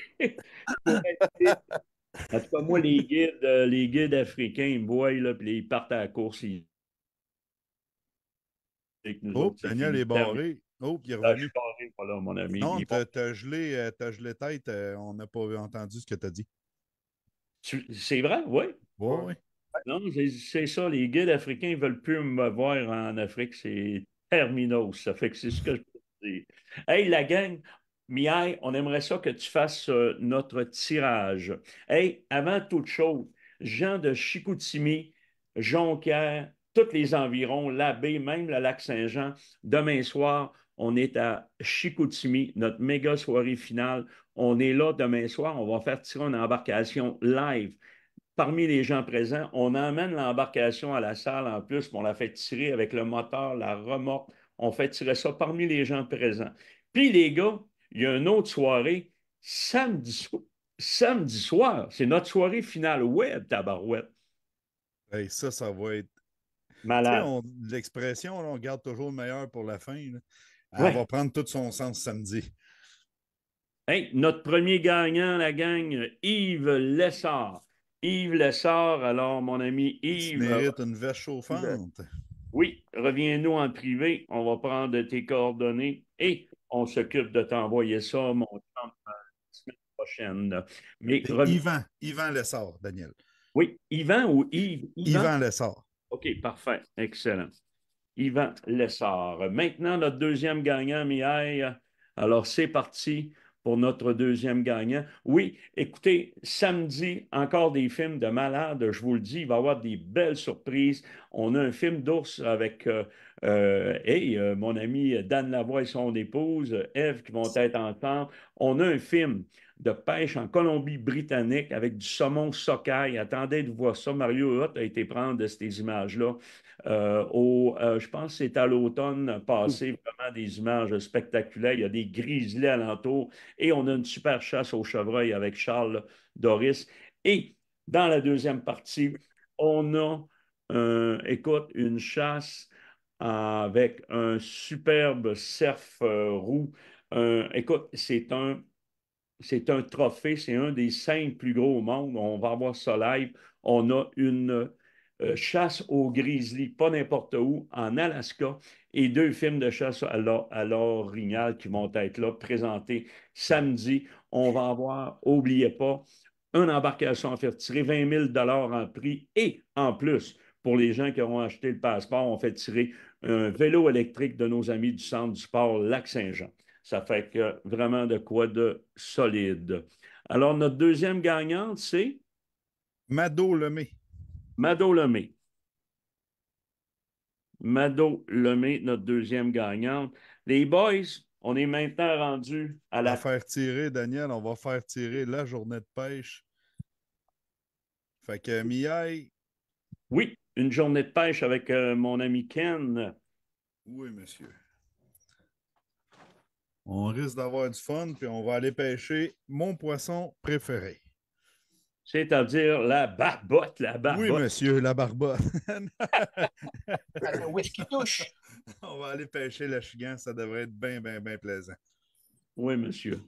En tout cas, moi, les guides africains, ils me voient, là, puis ils partent à la course. Daniel est barré. Oh, puis il est revenu. Je suis barré, voilà, mon ami. Non, t'as gelé tête. On n'a pas entendu ce que tu as dit. C'est vrai, oui? Oui, oui. Non, c'est ça. Les guides africains ne veulent plus me voir en Afrique. C'est terminos. Ça fait que c'est ce que je peux dire. Hey, la gang, Miaille, on aimerait ça que tu fasses notre tirage. Hey, avant toute chose, gens de Chicoutimi, Jonquière, tous les environs, la baie, même le lac Saint-Jean, demain soir, on est à Chicoutimi, notre méga soirée finale. On est là demain soir. On va faire tirer une embarcation live parmi les gens présents. On emmène l'embarcation à la salle en plus, puis on la fait tirer avec le moteur, la remorque. On fait tirer ça parmi les gens présents. Puis les gars, il y a une autre soirée samedi soir. C'est notre soirée finale web, tabarouette. Hey, ça va être. Malade. L'expression, on garde toujours le meilleur pour la fin. Là. Elle Ouais. va prendre tout son sens samedi. Hey, notre premier gagnant, la gang, Yves Lessard. Yves Lessard, alors mon ami Yves. Tu mérites une veste chauffante. Oui, reviens-nous en privé. On va prendre tes coordonnées et on s'occupe de t'envoyer ça, mon chum, la semaine prochaine. Mais Yvan Lessard, Daniel. Oui, Yvan ou Yves? Yvan Lessard. OK, parfait. Excellent. Yvan Lessard. Maintenant, notre deuxième gagnant, Miaille. Alors, c'est parti pour notre deuxième gagnant. Oui, écoutez, samedi, encore des films de malades, je vous le dis, il va y avoir des belles surprises. On a un film d'ours avec mon ami Dan Lavoie et son épouse, Eve, qui vont être ensemble. On a un film de pêche en Colombie-Britannique avec du saumon socaille. Attendez de voir ça. Mario Huot a été prendre ces images-là. Je pense que c'est à l'automne passé, vraiment des images spectaculaires. Il y a des grizzlies alentour et on a une super chasse au chevreuil avec Charles Doris. Et dans la deuxième partie, on a, écoute, une chasse avec un superbe cerf roux. Écoute, c'est un trophée, c'est un des 5 plus gros au monde. On va avoir ça live. On a une chasse au grizzly, pas n'importe où, en Alaska, et 2 films de chasse à l'orignal qui vont être là, présentés samedi. On va avoir, n'oubliez pas, une embarcation à faire tirer 20 000 en prix et en plus, pour les gens qui auront acheté le passeport, on fait tirer un vélo électrique de nos amis du Centre du sport Lac-Saint-Jean. Ça fait que vraiment de quoi de solide. Alors, notre deuxième gagnante, c'est Mado Lemay. Mado Lemay. Mado Lemay, notre deuxième gagnante. Les boys, on est maintenant rendus à la... faire tirer, Daniel, on va faire tirer la journée de pêche. Fait que Miaille. Oui, une journée de pêche avec mon ami Ken. Oui, monsieur. On risque d'avoir du fun, puis on va aller pêcher mon poisson préféré. C'est-à-dire la barbotte, Oui, monsieur, la barbotte. Le whisky touche. On va aller pêcher le chigan, ça devrait être bien, bien, bien plaisant. Oui, monsieur.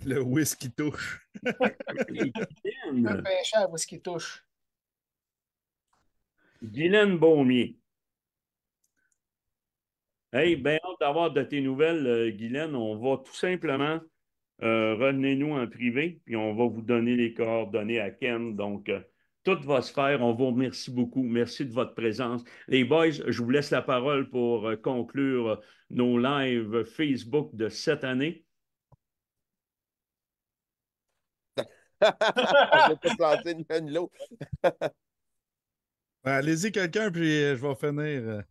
Le whisky touche. Le pêcheur whisky touche. Guylaine Beaumier. Hey, bien hâte d'avoir de tes nouvelles, Guylaine. On va tout simplement revenez-nous en privé, puis on va vous donner les coordonnées à Ken. Donc, tout va se faire. On vous remercie beaucoup. Merci de votre présence. Les boys, je vous laisse la parole pour conclure nos lives Facebook de cette année. On va pas planter une l'autre. Allez-y, quelqu'un, puis je vais finir.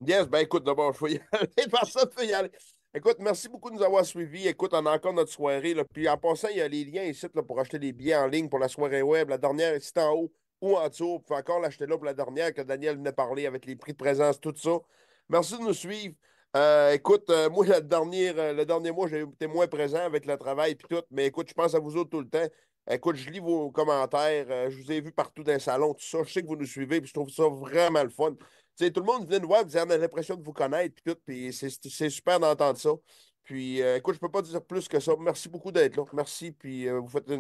Yes, ben écoute, d'abord, je vais y aller. Personne ne peut y aller. Écoute, merci beaucoup de nous avoir suivis. Écoute, on a encore notre soirée. Là. Puis en passant, il y a les liens ici là, pour acheter des billets en ligne pour la soirée web. La dernière est ici en haut ou en dessous. Vous pouvez encore l'acheter là pour la dernière que Daniel venait parler avec les prix de présence, tout ça. Merci de nous suivre. Écoute, moi, le dernier mois, j'ai été moins présent avec le travail et tout. Mais écoute, je pense à vous autres tout le temps. Écoute, je lis vos commentaires. Je vous ai vu partout dans le salon, tout ça. Je sais que vous nous suivez, puis je trouve ça vraiment le fun. Tu sais, tout le monde venait nous voir, vous avez l'impression de vous connaître, puis tout, puis c'est super d'entendre ça. Puis, écoute, je peux pas dire plus que ça. Merci beaucoup d'être là. Merci, puis vous faites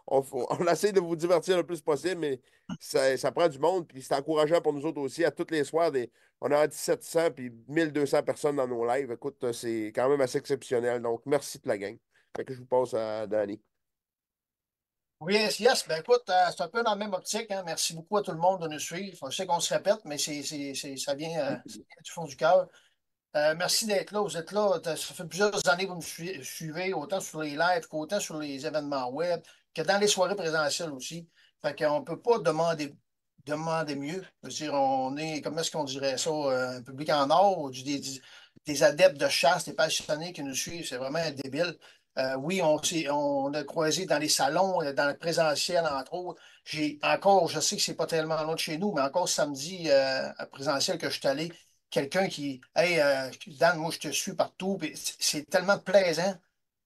on essaie de vous divertir le plus possible, mais ça prend du monde, puis c'est encourageant pour nous autres aussi. À tous les soirs, on a 1700 puis 1200 personnes dans nos lives. Écoute, c'est quand même assez exceptionnel. Donc, merci de la gang. Fait que je vous passe à Danny. Oui, yes. Ben écoute, c'est un peu dans la même optique, hein. Merci beaucoup à tout le monde de nous suivre. Je sais qu'on se répète, mais ça vient du fond du cœur. Merci d'être là. Vous êtes là. Ça fait plusieurs années que vous nous suivez, autant sur les lives qu'autant sur les événements web, que dans les soirées présentielles aussi. Fait qu'on ne peut pas demander mieux. Je veux dire, on est, comment est-ce qu'on dirait ça, un public en or, ou des adeptes de chasse, des passionnés qui nous suivent. C'est vraiment débile. Oui, on a croisé dans les salons, dans le présentiel, entre autres. Je sais que c'est pas tellement loin de chez nous, mais encore samedi, à présentiel que je suis allé, quelqu'un qui, hey, Dan, moi, je te suis partout. Puis c'est tellement plaisant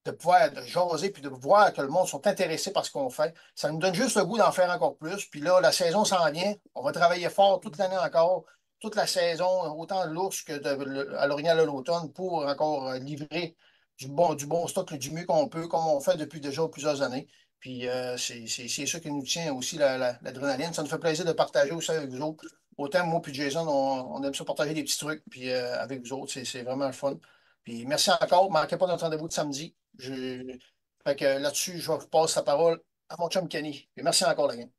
de pouvoir de jaser puis de voir que le monde sont intéressés par ce qu'on fait. Ça nous donne juste le goût d'en faire encore plus. Puis là, la saison s'en vient. On va travailler fort toute l'année encore, toute la saison, autant de l'ours que à l'orignal de l'automne pour encore livrer du bon stock, du mieux qu'on peut, comme on fait depuis déjà plusieurs années. Puis c'est ça qui nous tient aussi, l'adrénaline. Ça nous fait plaisir de partager aussi avec vous autres. Autant moi puis Jason, on aime ça partager des petits trucs puis, avec vous autres. C'est vraiment le fun. Puis merci encore. Ne manquez pas notre rendez-vous de samedi. Fait que là-dessus, je vous passe la parole à mon chum Kenny. Puis merci encore, la gang.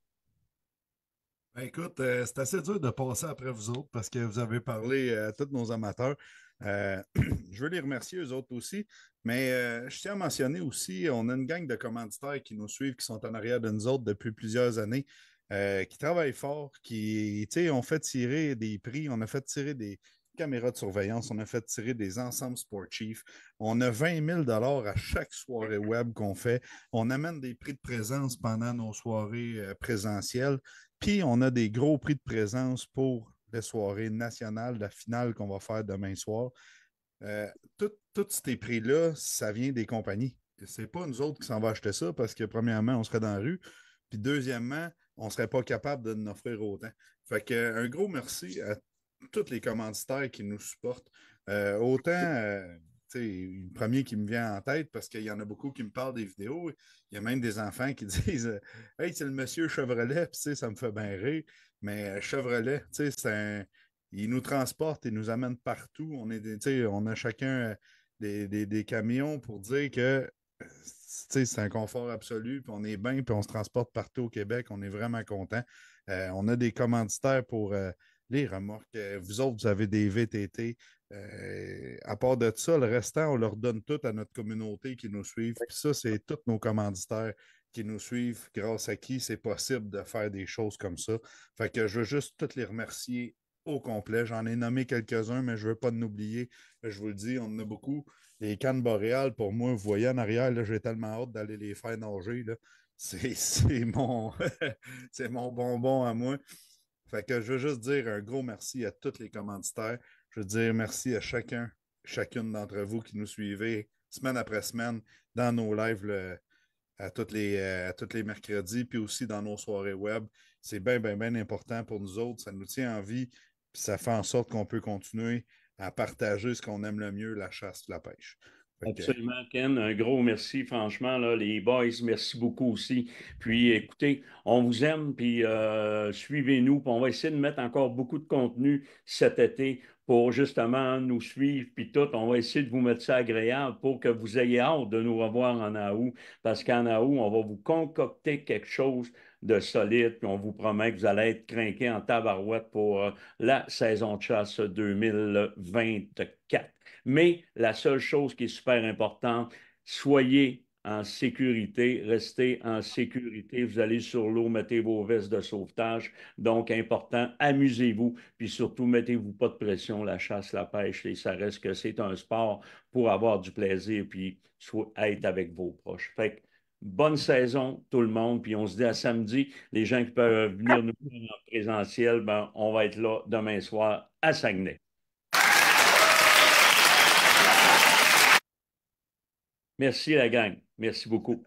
Ben, écoute, c'est assez dur de passer après vous autres parce que vous avez parlé à tous nos amateurs. Je veux les remercier, eux autres aussi. Mais je tiens à mentionner aussi, on a une gang de commanditaires qui nous suivent, qui sont en arrière de nous autres depuis plusieurs années, qui travaillent fort, qui ont fait tirer des prix, on a fait tirer des caméras de surveillance, on a fait tirer des ensembles sportifs. On a 20 000 à chaque soirée web qu'on fait. On amène des prix de présence pendant nos soirées présentielles. Puis on a des gros prix de présence pour les soirées nationales, la finale qu'on va faire demain soir. Tous ces prix-là, ça vient des compagnies. C'est pas nous autres qui s'en va acheter ça parce que, premièrement, on serait dans la rue. Puis, deuxièmement, on ne serait pas capable de nous offrir autant. Fait que, un gros merci à tous les commanditaires qui nous supportent. Le premier qui me vient en tête, parce qu'il y en a beaucoup qui me parlent des vidéos. Il y a même des enfants qui disent Hey, c'est le monsieur Chevrolet, puis ça me fait bien rire. Mais Chevrolet, il nous transporte, il nous amène partout. On a chacun des camions pour dire que c'est un confort absolu, puis on est bien, puis on se transporte partout au Québec. On est vraiment content. On a des commanditaires pour les remorques. Vous autres, vous avez des VTT. À part de ça, le restant, on leur donne tout à notre communauté qui nous suivent. Puis ça, c'est tous nos commanditaires qui nous suivent, grâce à qui c'est possible de faire des choses comme ça. Fait que je veux juste tous les remercier au complet. J'en ai nommé quelques-uns, mais je ne veux pas en oublier. Je vous le dis, on en a beaucoup. Les cannes boréales, pour moi, vous voyez en arrière, là, j'ai tellement hâte d'aller les faire nager. Là. C'est mon... c'est mon bonbon à moi. Fait que je veux juste dire un gros merci à tous les commanditaires. Je veux dire merci à chacune d'entre vous qui nous suivez semaine après semaine dans nos lives à tous les mercredis, puis aussi dans nos soirées web. C'est bien, bien, bien important pour nous autres. Ça nous tient en vie, puis ça fait en sorte qu'on peut continuer à partager ce qu'on aime le mieux, la chasse, la pêche. Absolument, Ken. Un gros merci, franchement. Là, les boys, merci beaucoup aussi. Puis écoutez, on vous aime, puis suivez-nous. Puis on va essayer de mettre encore beaucoup de contenu cet été pour justement nous suivre, puis tout. On va essayer de vous mettre ça agréable pour que vous ayez hâte de nous revoir en août. Parce qu'en août, on va vous concocter quelque chose de solide, puis on vous promet que vous allez être crinqués en tabarouette pour la saison de chasse 2024. Mais la seule chose qui est super importante, soyez en sécurité, restez en sécurité. Vous allez sur l'eau, mettez vos vestes de sauvetage. Donc, important, amusez-vous, puis surtout, mettez-vous pas de pression, la chasse, la pêche, et ça reste que c'est un sport pour avoir du plaisir, puis être avec vos proches. Fait que, bonne saison, tout le monde, puis on se dit à samedi. Les gens qui peuvent venir nous voir en présentiel, ben, on va être là demain soir à Saguenay. Merci la gang. Merci beaucoup.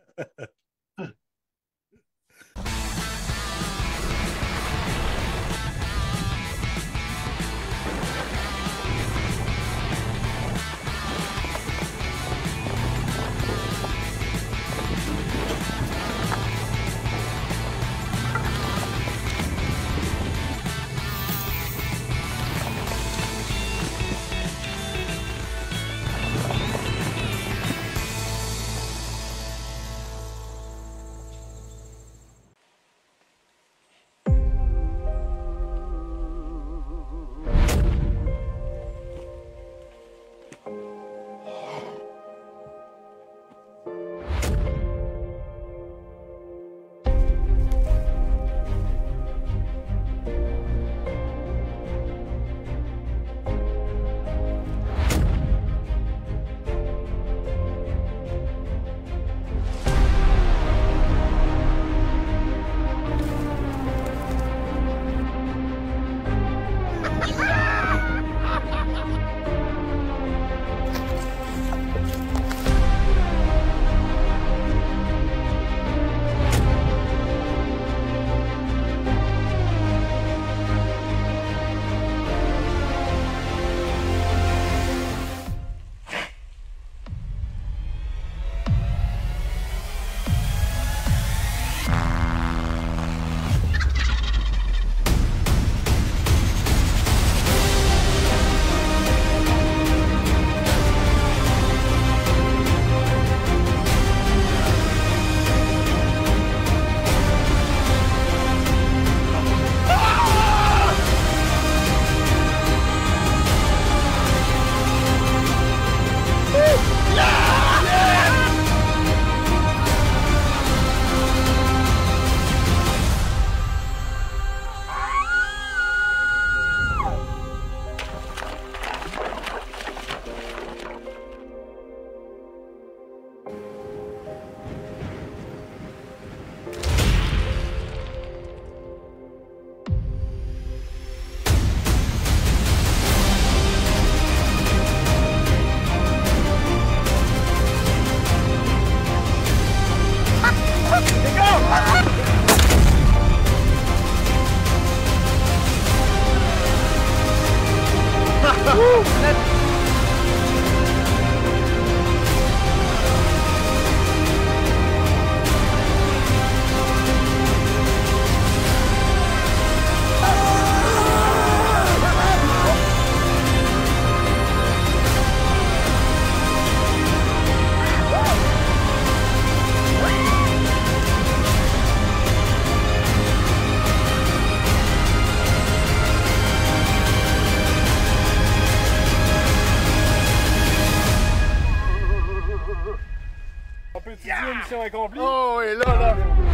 Mission accomplie. Oh, et là.